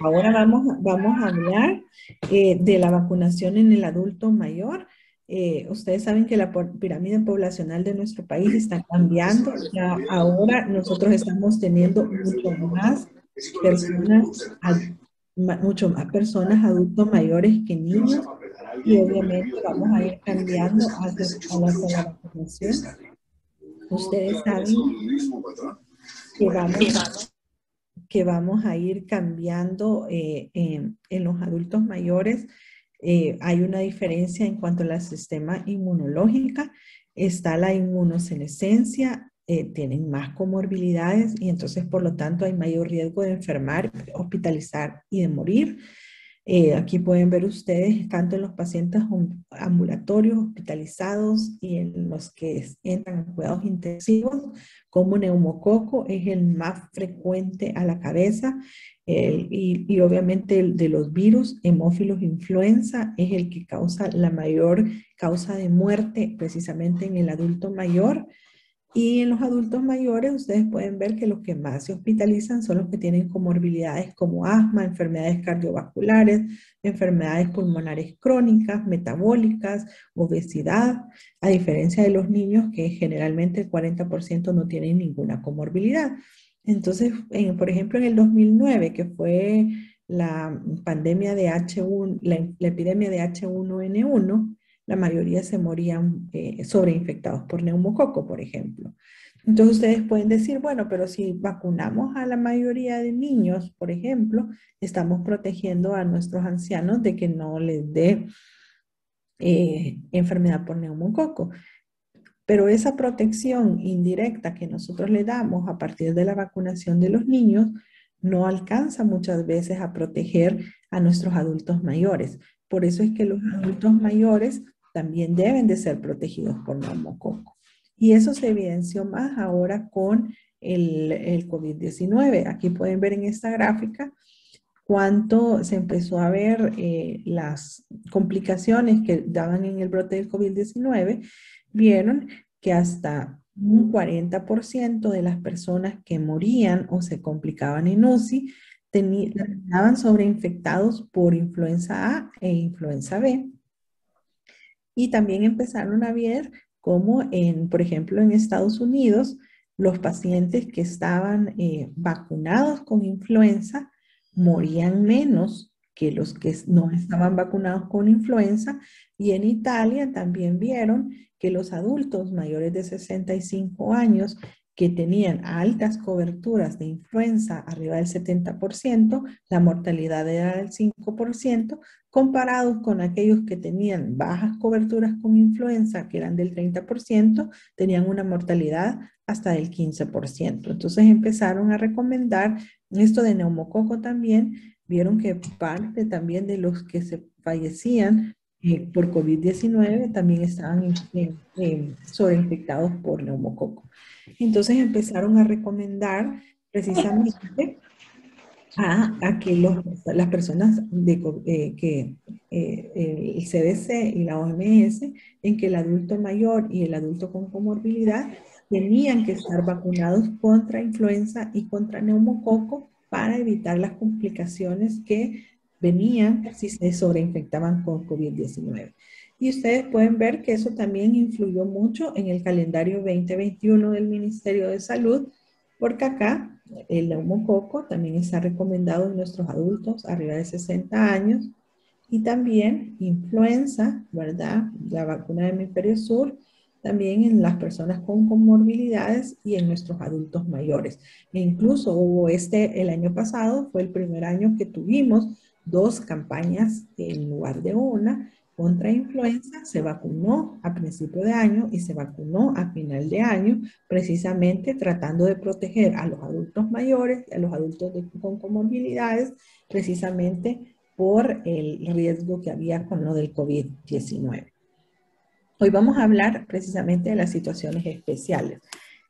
Ahora vamos a hablar de la vacunación en el adulto mayor. Ustedes saben que la pirámide poblacional de nuestro país está cambiando. Ya ahora nosotros estamos teniendo personas, mucho más personas adultos mayores que niños, y obviamente vamos a ir cambiando hacia la vacunación. Ustedes saben que vamos a ir cambiando en los adultos mayores. Hay una diferencia en cuanto al sistema inmunológico. Está la inmunosenescencia, tienen más comorbilidades y entonces por lo tanto hay mayor riesgo de enfermar, hospitalizar y de morir. Aquí pueden ver ustedes tanto en los pacientes ambulatorios, hospitalizados y en los que entran en cuidados intensivos, como neumococo es el más frecuente a la cabeza, y obviamente el de los virus, hemófilos influenza, es el que causa la mayor causa de muerte precisamente en el adulto mayor. Y en los adultos mayores ustedes pueden ver que los que más se hospitalizan son los que tienen comorbilidades como asma, enfermedades cardiovasculares, enfermedades pulmonares crónicas, metabólicas, obesidad, a diferencia de los niños que generalmente el 40% no tienen ninguna comorbilidad. Entonces, por ejemplo, en el 2009, que fue la pandemia de H1, la epidemia de H1N1, la mayoría se morían sobreinfectados por neumococo, por ejemplo. Entonces ustedes pueden decir, bueno, pero si vacunamos a la mayoría de niños, por ejemplo, estamos protegiendo a nuestros ancianos de que no les dé enfermedad por neumococo. Pero esa protección indirecta que nosotros le damos a partir de la vacunación de los niños no alcanza muchas veces a proteger a nuestros adultos mayores. Por eso es que los adultos mayores también deben de ser protegidos por neumococo. Y eso se evidenció más ahora con el COVID-19. Aquí pueden ver en esta gráfica cuánto se empezó a ver las complicaciones que daban en el brote del COVID-19. vieron que hasta un 40% de las personas que morían o se complicaban en UCI terminaban sobreinfectados por influenza A e influenza B. Y también empezaron a ver cómo, por ejemplo, en Estados Unidos, los pacientes que estaban vacunados con influenza morían menos que los que no estaban vacunados con influenza. Y en Italia también vieron que los adultos mayores de 65 años que tenían altas coberturas de influenza, arriba del 70%, la mortalidad era del 5%, comparados con aquellos que tenían bajas coberturas con influenza, que eran del 30%, tenían una mortalidad hasta del 15%. Entonces empezaron a recomendar esto de neumococo también. Vieron que parte también de los que se fallecían por COVID-19 también estaban sobreinfectados por neumococo. Entonces empezaron a recomendar precisamente a que las personas que el CDC y la OMS, en que el adulto mayor y el adulto con comorbilidad tenían que estar vacunados contra influenza y contra neumococo para evitar las complicaciones que venían si se sobreinfectaban con COVID-19. Y ustedes pueden ver que eso también influyó mucho en el calendario 2021 del Ministerio de Salud, porque acá el neumococo también está recomendado en nuestros adultos arriba de 60 años y también influenza, ¿verdad? La vacuna de hemisferio sur, también en las personas con comorbilidades y en nuestros adultos mayores. E incluso hubo el año pasado, fue el primer año que tuvimos dos campañas en lugar de una contra influenza. Se vacunó a principio de año y se vacunó a final de año, precisamente tratando de proteger a los adultos mayores y a los adultos con comorbilidades, precisamente por el riesgo que había con lo del COVID-19. Hoy vamos a hablar precisamente de las situaciones especiales.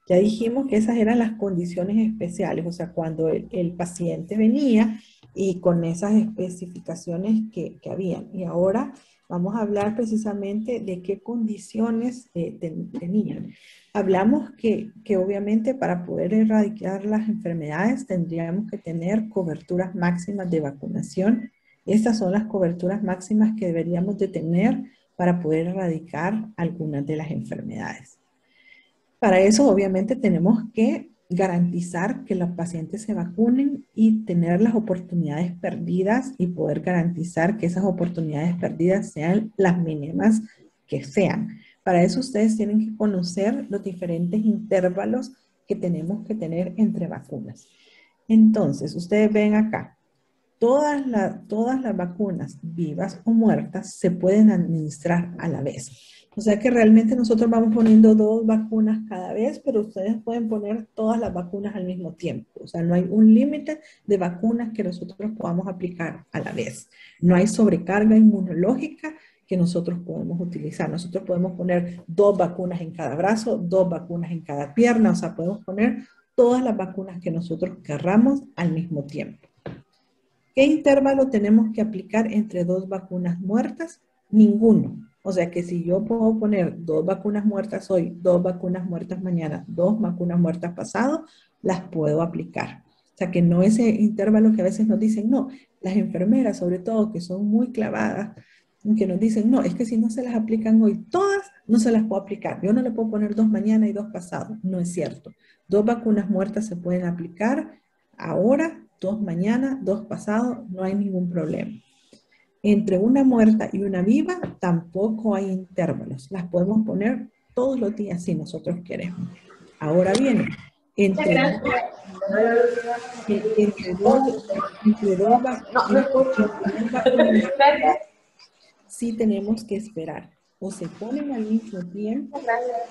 Ya dijimos que esas eran las condiciones especiales, o sea, cuando el paciente venía y con esas especificaciones que habían. Y ahora vamos a hablar precisamente de qué condiciones tenían. Hablamos que obviamente para poder erradicar las enfermedades tendríamos que tener coberturas máximas de vacunación. Estas son las coberturas máximas que deberíamos de tener para poder erradicar algunas de las enfermedades. Para eso, obviamente, tenemos que garantizar que los pacientes se vacunen y tener las oportunidades perdidas y poder garantizar que esas oportunidades perdidas sean las mínimas que sean. Para eso ustedes tienen que conocer los diferentes intervalos que tenemos que tener entre vacunas. Entonces, ustedes ven acá, todas las vacunas, vivas o muertas, se pueden administrar a la vez. O sea que realmente nosotros vamos poniendo 2 vacunas cada vez, pero ustedes pueden poner todas las vacunas al mismo tiempo. O sea, no hay un límite de vacunas que nosotros podamos aplicar a la vez. No hay sobrecarga inmunológica que nosotros podemos utilizar. Nosotros podemos poner 2 vacunas en cada brazo, 2 vacunas en cada pierna. O sea, podemos poner todas las vacunas que nosotros querramos al mismo tiempo. ¿Qué intervalo tenemos que aplicar entre 2 vacunas muertas? Ninguno. O sea que si yo puedo poner 2 vacunas muertas hoy, 2 vacunas muertas mañana, 2 vacunas muertas pasado, las puedo aplicar. O sea que no ese intervalo que a veces nos dicen, no, las enfermeras sobre todo que son muy clavadas, que nos dicen, no, es que si no se las aplican hoy todas, no se las puedo aplicar. Yo no le puedo poner 2 mañana y 2 pasado. No es cierto. 2 vacunas muertas se pueden aplicar ahora, 2 mañana, 2 pasado, no hay ningún problema. Entre una muerta y una viva tampoco hay intervalos. Las podemos poner todos los días si nosotros queremos. Ahora bien, entre dos vacunas sí tenemos que esperar. O se ponen al mismo tiempo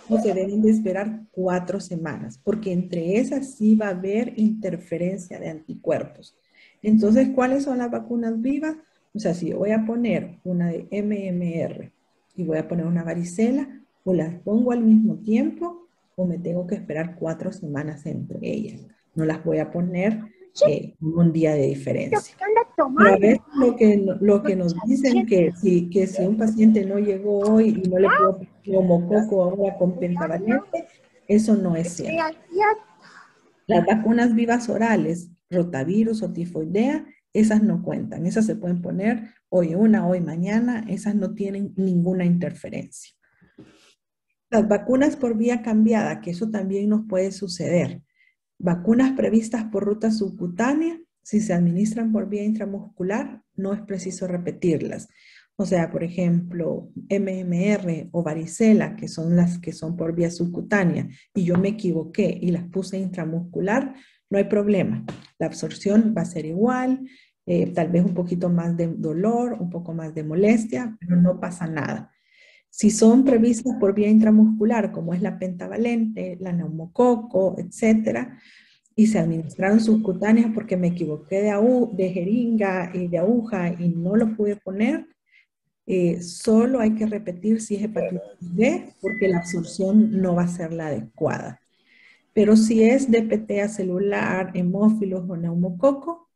o se deben de esperar 4 semanas, porque entre esas sí va a haber interferencia de anticuerpos. Entonces, ¿cuáles son las vacunas vivas? O sea, si yo voy a poner una de MMR y voy a poner una varicela, o las pongo al mismo tiempo o me tengo que esperar 4 semanas entre ellas. No las voy a poner un día de diferencia. Pero a veces lo que nos dicen que si un paciente no llegó hoy y no le puedo poner neumococo ahora con pentavalente, eso no es cierto. Las vacunas vivas orales, rotavirus o tifoidea, esas no cuentan. Esas se pueden poner hoy una, hoy mañana. Esas no tienen ninguna interferencia. Las vacunas por vía cambiada, que eso también nos puede suceder. Vacunas previstas por ruta subcutánea, si se administran por vía intramuscular, no es preciso repetirlas. O sea, por ejemplo, MMR o varicela, que son las que son por vía subcutánea, y yo me equivoqué y las puse intramuscular, no hay problema. La absorción va a ser igual, tal vez un poquito más de dolor, un poco más de molestia, pero no pasa nada. Si son previstas por vía intramuscular, como es la pentavalente, la neumococo, etcétera, y se administraron subcutáneas porque me equivoqué de jeringa y de aguja y no lo pude poner, solo hay que repetir si es hepatitis B porque la absorción no va a ser la adecuada. Pero si es DPT celular, hemófilos o neumococo,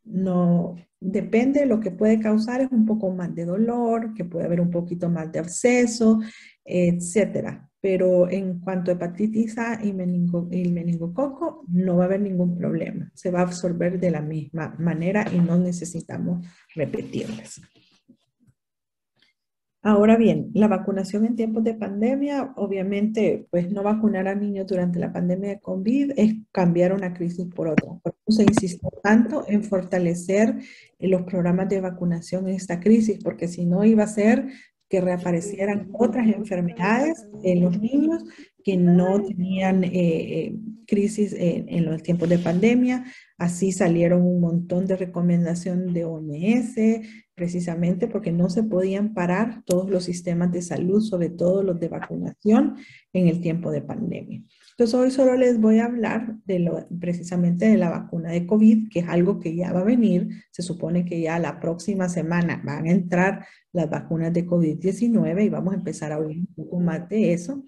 no depende, lo que puede causar es un poco más de dolor, que puede haber un poquito más de absceso, etcétera. Pero en cuanto a hepatitis A y meningococo, no va a haber ningún problema. Se va a absorber de la misma manera y no necesitamos repetirlas. Ahora bien, la vacunación en tiempos de pandemia, obviamente, pues no vacunar a niños durante la pandemia de COVID es cambiar una crisis por otra. Por eso se insistió tanto en fortalecer los programas de vacunación en esta crisis, porque si no iba a ser que reaparecieran otras enfermedades en los niños que no tenían crisis en los tiempos de pandemia. Así salieron un montón de recomendaciones de OMS, precisamente porque no se podían parar todos los sistemas de salud, sobre todo los de vacunación, en el tiempo de pandemia. Entonces hoy solo les voy a hablar precisamente de la vacuna de COVID, que es algo que ya va a venir. Se supone que ya la próxima semana van a entrar las vacunas de COVID-19 y vamos a empezar a oír un poco más de eso.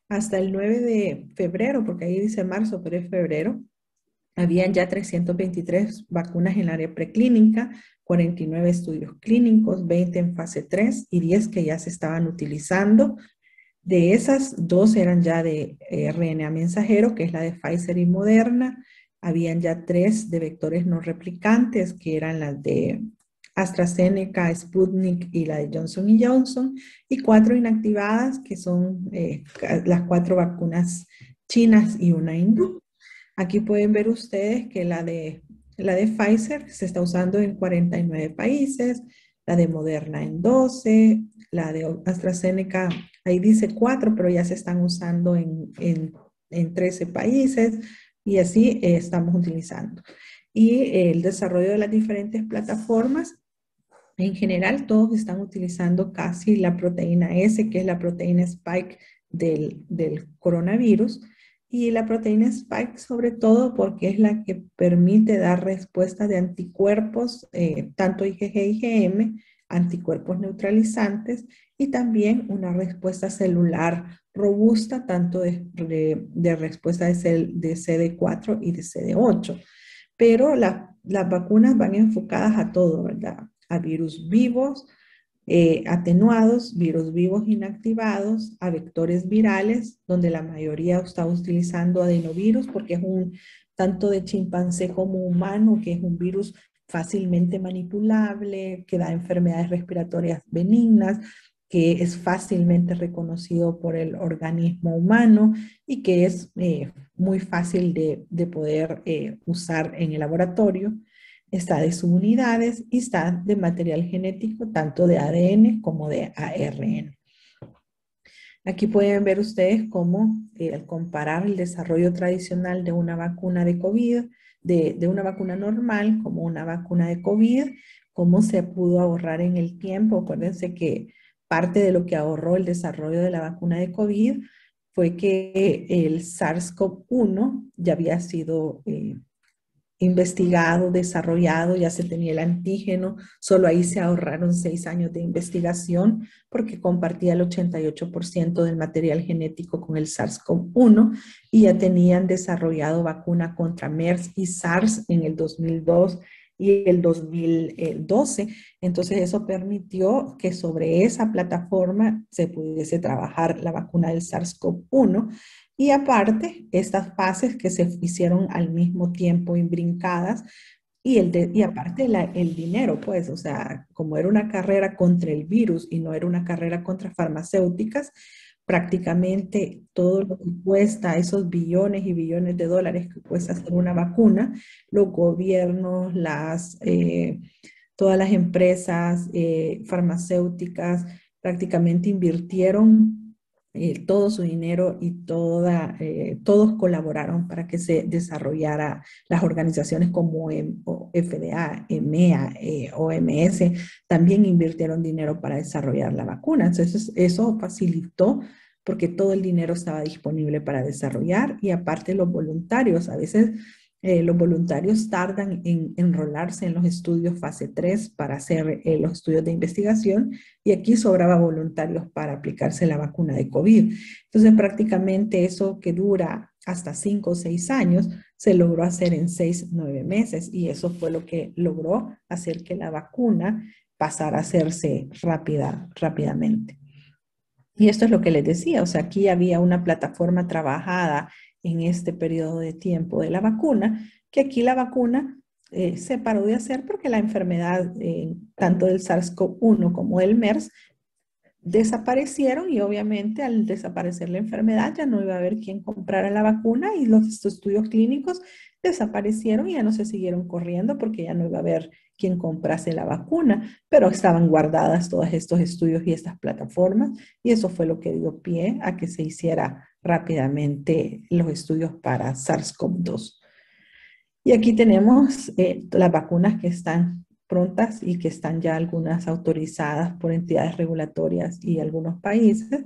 Hasta el 9 de febrero, porque ahí dice marzo, pero es febrero, habían ya 323 vacunas en el área preclínica, 49 estudios clínicos, 20 en fase 3 y 10 que ya se estaban utilizando. De esas, 2 eran ya de RNA mensajero, que es la de Pfizer y Moderna. Habían ya 3 de vectores no replicantes, que eran las de AstraZeneca, Sputnik y la de Johnson Johnson. Y 4 inactivadas, que son las 4 vacunas chinas y una hindú. Aquí pueden ver ustedes que la de Pfizer se está usando en 49 países, la de Moderna en 12, la de AstraZeneca, ahí dice 4, pero ya se están usando en 13 países y así estamos utilizando. Y el desarrollo de las diferentes plataformas, en general todos están utilizando casi la proteína S, que es la proteína spike del coronavirus, y la proteína spike sobre todo porque es la que permite dar respuesta de anticuerpos, tanto IgG y IgM, anticuerpos neutralizantes y también una respuesta celular robusta, tanto de respuesta de CD4 y de CD8. Pero las vacunas van enfocadas a todo, ¿verdad? A virus vivos, atenuados, virus vivos inactivados, a vectores virales, donde la mayoría está utilizando adenovirus porque es un tanto de chimpancé como humano, que es un virus fácilmente manipulable, que da enfermedades respiratorias benignas, que es fácilmente reconocido por el organismo humano y que es muy fácil de poder usar en el laboratorio. Está de subunidades y está de material genético, tanto de ADN como de ARN. Aquí pueden ver ustedes cómo al comparar el desarrollo tradicional de una vacuna de COVID, de una vacuna normal como una vacuna de COVID, cómo se pudo ahorrar en el tiempo. Acuérdense que parte de lo que ahorró el desarrollo de la vacuna de COVID fue que el SARS-CoV-1 ya había sido investigado, desarrollado, ya se tenía el antígeno, solo ahí se ahorraron 6 años de investigación porque compartía el 88% del material genético con el SARS-CoV-1 y ya tenían desarrollado vacuna contra MERS y SARS en el 2002 y el 2012. Entonces eso permitió que sobre esa plataforma se pudiese trabajar la vacuna del SARS-CoV-1 y aparte estas fases que se hicieron al mismo tiempo imbrincadas y aparte el dinero, pues, o sea, como era una carrera contra el virus y no era una carrera contra farmacéuticas, prácticamente todo lo que cuesta, esos billones y billones de dólares que cuesta hacer una vacuna, los gobiernos, todas las empresas farmacéuticas prácticamente invirtieron todo su dinero y todos colaboraron para que se desarrollara las organizaciones como FDA, EMEA, OMS, también invirtieron dinero para desarrollar la vacuna. Entonces, eso facilitó porque todo el dinero estaba disponible para desarrollar y aparte los voluntarios, a veces los voluntarios tardan en enrolarse en los estudios fase 3 para hacer los estudios de investigación y aquí sobraba voluntarios para aplicarse la vacuna de COVID. Entonces prácticamente eso que dura hasta 5 o 6 años se logró hacer en 6, 9 meses y eso fue lo que logró hacer que la vacuna pasara a hacerse rápidamente. Y esto es lo que les decía, o sea, aquí había una plataforma trabajada en este periodo de tiempo de la vacuna, que aquí la vacuna se paró de hacer porque la enfermedad, tanto del SARS-CoV-1 como del MERS, desaparecieron y obviamente al desaparecer la enfermedad ya no iba a haber quien comprara la vacuna y los estudios clínicos desaparecieron y ya no se siguieron corriendo porque ya no iba a haber quien comprase la vacuna, pero estaban guardadas todos estos estudios y estas plataformas y eso fue lo que dio pie a que se hiciera rápidamente los estudios para SARS-CoV-2. Y aquí tenemos las vacunas que están prontas y que están ya algunas autorizadas por entidades regulatorias y algunos países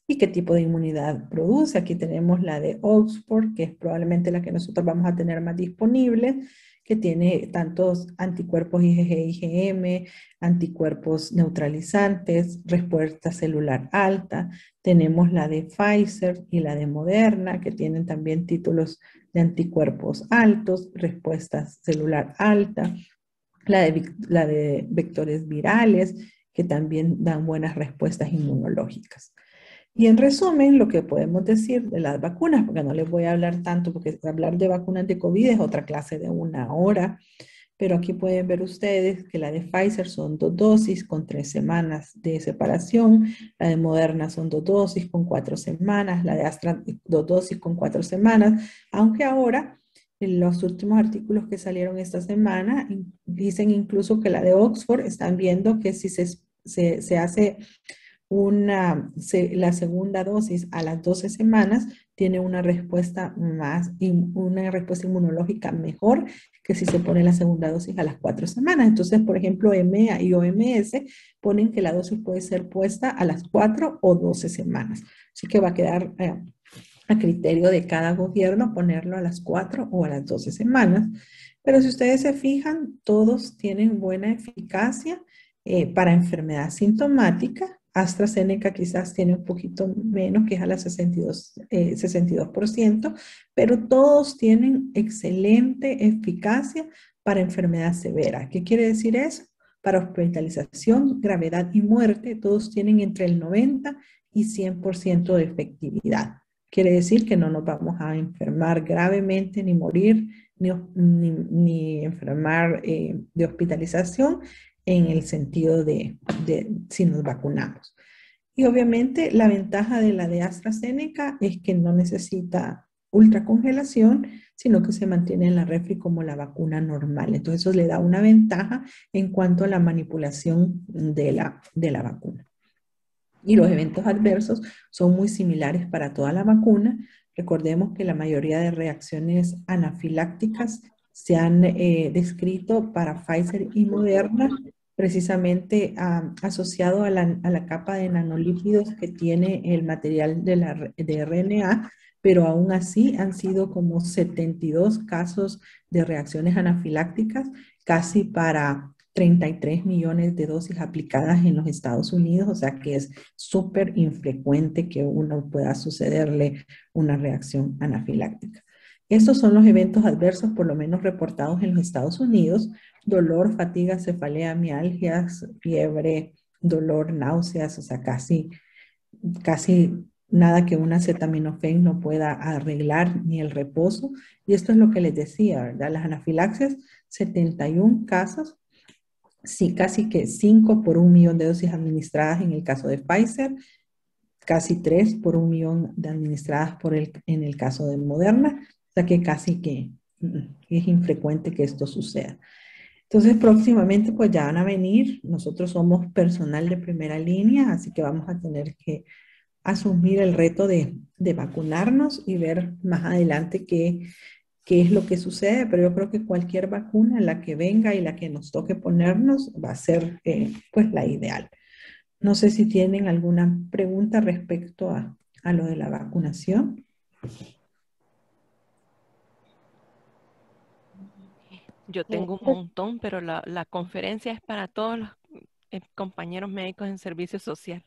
y qué tipo de inmunidad produce. Aquí tenemos la de Oxford, que es probablemente la que nosotros vamos a tener más disponible, que tiene tantos anticuerpos IgG, IgM, anticuerpos neutralizantes, respuesta celular alta. Tenemos la de Pfizer y la de Moderna, que tienen también títulos de anticuerpos altos, respuesta celular alta, la de vectores virales, que también dan buenas respuestas inmunológicas. Y en resumen, lo que podemos decir de las vacunas, porque no les voy a hablar tanto, porque hablar de vacunas de COVID es otra clase de 1 hora, pero aquí pueden ver ustedes que la de Pfizer son 2 dosis con 3 semanas de separación, la de Moderna son 2 dosis con 4 semanas, la de Astra 2 dosis con 4 semanas, aunque ahora en los últimos artículos que salieron esta semana dicen incluso que la de Oxford están viendo que si se hace la segunda dosis a las 12 semanas tiene una respuesta una respuesta inmunológica mejor que si se pone la segunda dosis a las 4 semanas. Entonces, por ejemplo, EMEA y OMS ponen que la dosis puede ser puesta a las 4 o 12 semanas. Así que va a quedar a criterio de cada gobierno ponerlo a las 4 o a las 12 semanas. Pero si ustedes se fijan, todos tienen buena eficacia para enfermedad sintomática. AstraZeneca quizás tiene un poquito menos, que es a las 62%, pero todos tienen excelente eficacia para enfermedad severa. ¿Qué quiere decir eso? Para hospitalización, gravedad y muerte, todos tienen entre el 90 y 100% de efectividad. Quiere decir que no nos vamos a enfermar gravemente ni morir, ni enfermar de hospitalización en el sentido de si nos vacunamos. Y obviamente la ventaja de la de AstraZeneca es que no necesita ultracongelación, sino que se mantiene en la refri como la vacuna normal. Entonces eso le da una ventaja en cuanto a la manipulación de la vacuna. Y los eventos adversos son muy similares para toda la vacuna. Recordemos que la mayoría de reacciones anafilácticas se han descrito para Pfizer y Moderna, precisamente asociado a la capa de nanolípidos que tiene el material de RNA, pero aún así han sido como 72 casos de reacciones anafilácticas, casi para 33 millones de dosis aplicadas en los Estados Unidos, o sea que es súper infrecuente que uno pueda sucederle una reacción anafiláctica. Estos son los eventos adversos, por lo menos reportados en los Estados Unidos: dolor, fatiga, cefalea, mialgias, fiebre, dolor, náuseas, o sea, casi nada que un acetaminofén no pueda arreglar, ni el reposo. Y esto es lo que les decía, ¿verdad? Las anafilaxias, 71 casos, sí, casi que 5 por 1 millón de dosis administradas en el caso de Pfizer, casi 3 por 1 millón de administradas en el caso de Moderna, o sea que casi que es infrecuente que esto suceda. Entonces, próximamente pues ya van a venir, nosotros somos personal de primera línea, así que vamos a tener que asumir el reto de vacunarnos y ver más adelante qué es lo que sucede, pero yo creo que cualquier vacuna, la que venga y la que nos toque ponernos, va a ser pues la ideal. No sé si tienen alguna pregunta respecto a lo de la vacunación. Yo tengo un montón, pero la conferencia es para todos los compañeros médicos en servicio social.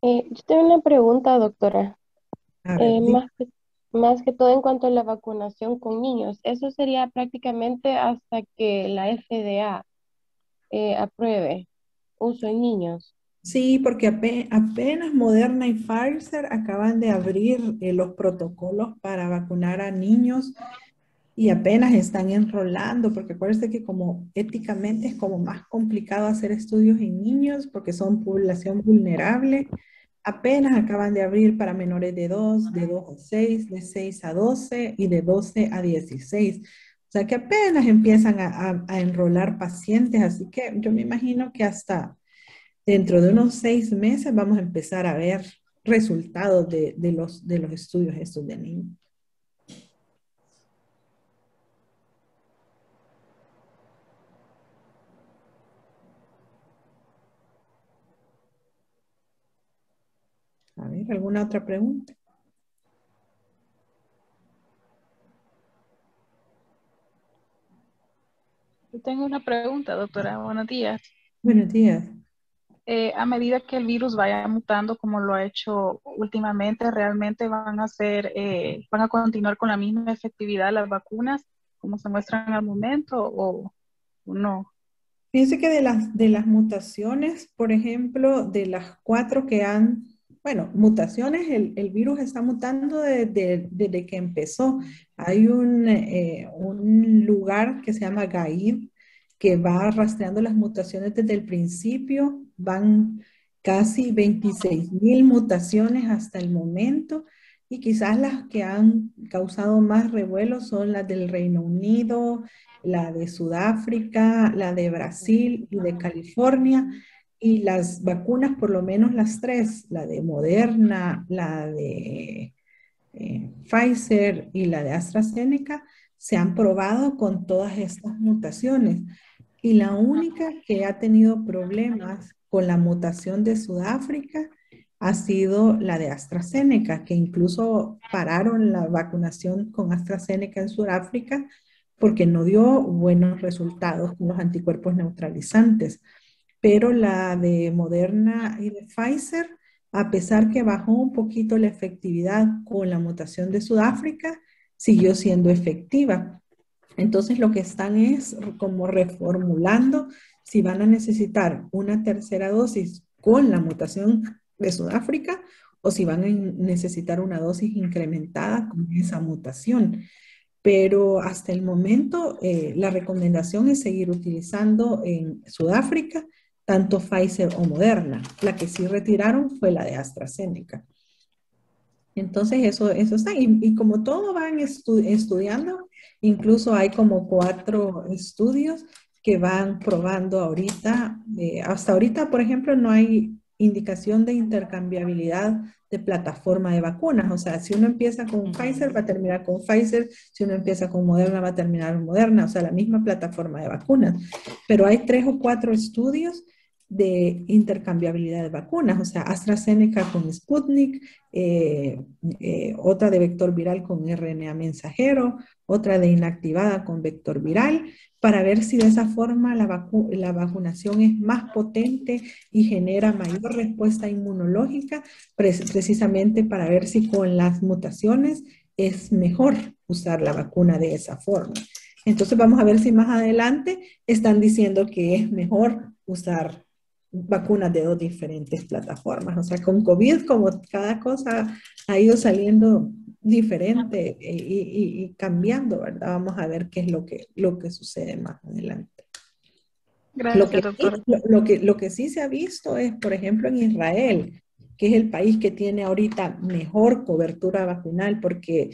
Yo tengo una pregunta, doctora. A ver, Más que todo en cuanto a la vacunación con niños. Eso sería prácticamente hasta que la FDA apruebe uso en niños. sí, porque apenas Moderna y Pfizer acaban de abrir los protocolos para vacunar a niños y apenas están enrolando, porque acuérdense que como éticamente es como más complicado hacer estudios en niños porque son población vulnerable. Apenas acaban de abrir para menores de 2 a 6, de 6 a 12 y de 12 a 16. O sea que apenas empiezan a enrolar pacientes, así que yo me imagino que hasta dentro de unos 6 meses vamos a empezar a ver resultados de los estudios estos de niños. A ver, ¿alguna otra pregunta? Yo tengo una pregunta, doctora. Buenos días. Buenos días. A medida que el virus vaya mutando como lo ha hecho últimamente, ¿realmente van a continuar con la misma efectividad las vacunas como se muestran al momento o no? Fíjense que de las mutaciones, por ejemplo, de las 4 que bueno, mutaciones, el virus está mutando desde que empezó. Hay un lugar que se llama GAID que va rastreando las mutaciones desde el principio. Van casi 26.000 mutaciones hasta el momento y quizás las que han causado más revuelo son las del Reino Unido, la de Sudáfrica, la de Brasil y de California. Y las vacunas, por lo menos las 3, la de Moderna, la de Pfizer y la de AstraZeneca, se han probado con todas estas mutaciones. Y la única que ha tenido problemas con la mutación de Sudáfrica ha sido la de AstraZeneca, que incluso pararon la vacunación con AstraZeneca en Sudáfrica porque no dio buenos resultados con los anticuerpos neutralizantes. Pero la de Moderna y de Pfizer, a pesar que bajó un poquito la efectividad con la mutación de Sudáfrica, siguió siendo efectiva. Entonces lo que están es como reformulando si van a necesitar una tercera dosis con la mutación de Sudáfrica o si van a necesitar una dosis incrementada con esa mutación. Pero hasta el momento la recomendación es seguir utilizando en Sudáfrica tanto Pfizer o Moderna. La que sí retiraron fue la de AstraZeneca. Entonces eso está. Y como todo van estudiando, incluso hay como 4 estudios que van probando ahorita. Hasta ahorita, por ejemplo, no hay indicación de intercambiabilidad de plataforma de vacunas. O sea, si uno empieza con Pfizer, va a terminar con Pfizer. Si uno empieza con Moderna, va a terminar con Moderna. O sea, la misma plataforma de vacunas. Pero hay 3 o 4 estudios de intercambiabilidad de vacunas, o sea, AstraZeneca con Sputnik, otra de vector viral con RNA mensajero, otra de inactivada con vector viral, para ver si de esa forma la vacunación es más potente y genera mayor respuesta inmunológica, precisamente para ver si con las mutaciones es mejor usar la vacuna de esa forma. Entonces vamos a ver si más adelante están diciendo que es mejor usar vacunas de dos diferentes plataformas. O sea, con COVID, como cada cosa ha ido saliendo diferente y cambiando, ¿verdad? Vamos a ver qué es lo que sucede más adelante. Gracias, doctora. Lo que sí se ha visto es, por ejemplo, en Israel, que es el país que tiene ahorita mejor cobertura vacunal, porque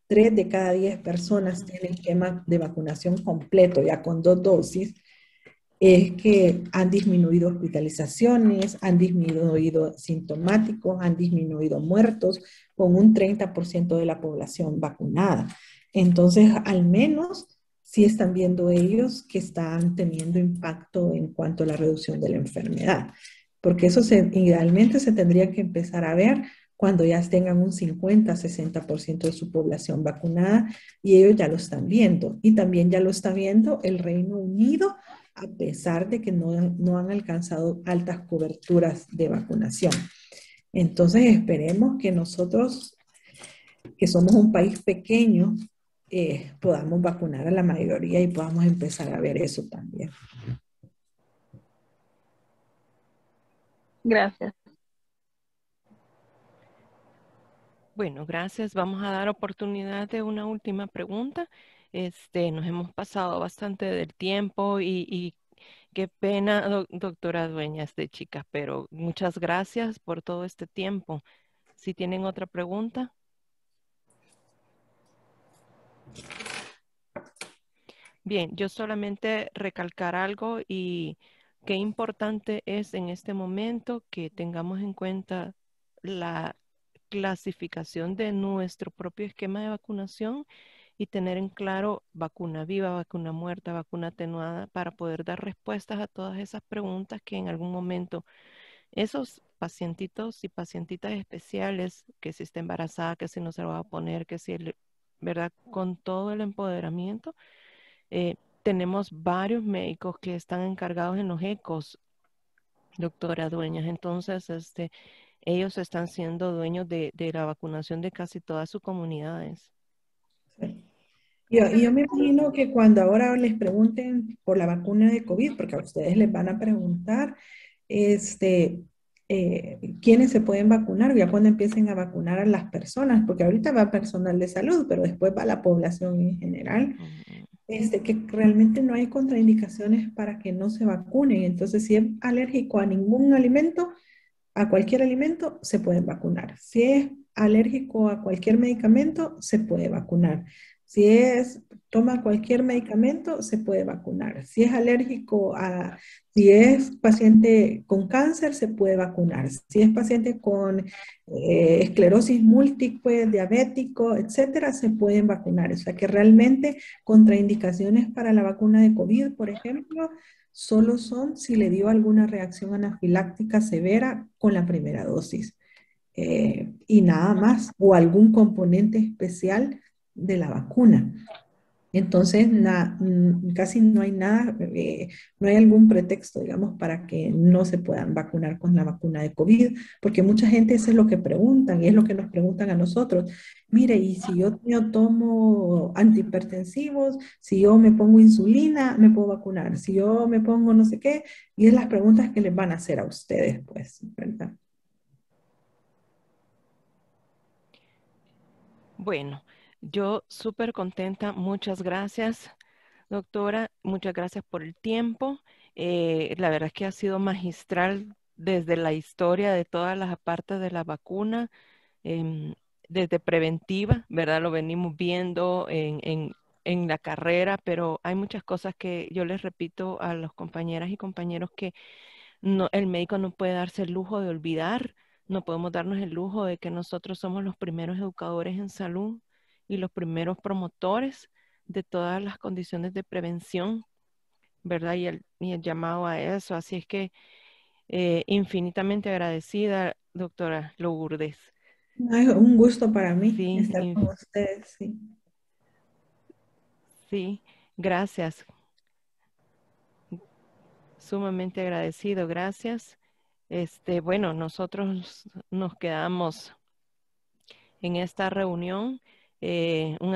3 de cada 10 personas tienen esquema de vacunación completo, ya con 2 dosis, es que han disminuido hospitalizaciones, han disminuido sintomáticos, han disminuido muertos con un 30% de la población vacunada. Entonces, al menos sí están viendo ellos que están teniendo impacto en cuanto a la reducción de la enfermedad, porque eso idealmente se tendría que empezar a ver cuando ya tengan un 50-60% de su población vacunada, y ellos ya lo están viendo. Y también ya lo está viendo el Reino Unido, a pesar de que no han alcanzado altas coberturas de vacunación. Entonces esperemos que nosotros, que somos un país pequeño, podamos vacunar a la mayoría y podamos empezar a ver eso también. Gracias. Bueno, gracias. Vamos a dar oportunidad de una última pregunta. Nos hemos pasado bastante del tiempo y qué pena, doctora Dueñas, de chicas, pero muchas gracias por todo este tiempo. Si tienen otra pregunta. Bien, yo solamente recalcar algo y qué importante es en este momento que tengamos en cuenta la clasificación de nuestro propio esquema de vacunación y tener en claro vacuna viva, vacuna muerta, vacuna atenuada, para poder dar respuestas a todas esas preguntas que en algún momento esos pacientitos y pacientitas especiales, que si está embarazada, que si no se lo va a poner, que si, ¿verdad? Con todo el empoderamiento, tenemos varios médicos que están encargados en los ecos, doctora Dueñas. Entonces, ellos están siendo dueños de la vacunación de casi todas sus comunidades. Sí. Yo me imagino que cuando ahora les pregunten por la vacuna de COVID, porque a ustedes les van a preguntar, quiénes se pueden vacunar, ya cuando empiecen a vacunar a las personas, porque ahorita va personal de salud, pero después va la población en general, que realmente no hay contraindicaciones para que no se vacunen. Entonces, si es alérgico a ningún alimento, a cualquier alimento, se pueden vacunar. Si es alérgico a cualquier medicamento, se puede vacunar. Toma cualquier medicamento, se puede vacunar. Si es si es paciente con cáncer, se puede vacunar. Si es paciente con esclerosis múltiple, diabético, etcétera, se pueden vacunar. O sea que realmente contraindicaciones para la vacuna de COVID, por ejemplo, solo son si le dio alguna reacción anafiláctica severa con la primera dosis, y nada más, o algún componente especial de la vacuna. Entonces, casi no hay nada, no hay algún pretexto, digamos, para que no se puedan vacunar con la vacuna de COVID, porque mucha gente eso es lo que preguntan y es lo que nos preguntan a nosotros. Mire, y si yo tomo antihipertensivos, si yo me pongo insulina, me puedo vacunar, si yo me pongo no sé qué, y es las preguntas que les van a hacer a ustedes, pues, ¿verdad? Bueno, yo súper contenta. Muchas gracias, doctora. Muchas gracias por el tiempo. La verdad es que ha sido magistral desde la historia de todas las partes de la vacuna, em, desde preventiva, ¿verdad? Lo venimos viendo en la carrera, pero hay muchas cosas que yo les repito a los compañeras y compañeros que el médico no puede darse el lujo de olvidar. No podemos darnos el lujo de que nosotros somos los primeros educadores en salud y los primeros promotores de todas las condiciones de prevención, ¿verdad? Y el llamado a eso. Así es que infinitamente agradecida, doctora Lourdes. Ay, un gusto para mí Sí, estar con ustedes, sí. sí, gracias. Sumamente agradecido, gracias. Bueno, nosotros nos quedamos en esta reunión. Un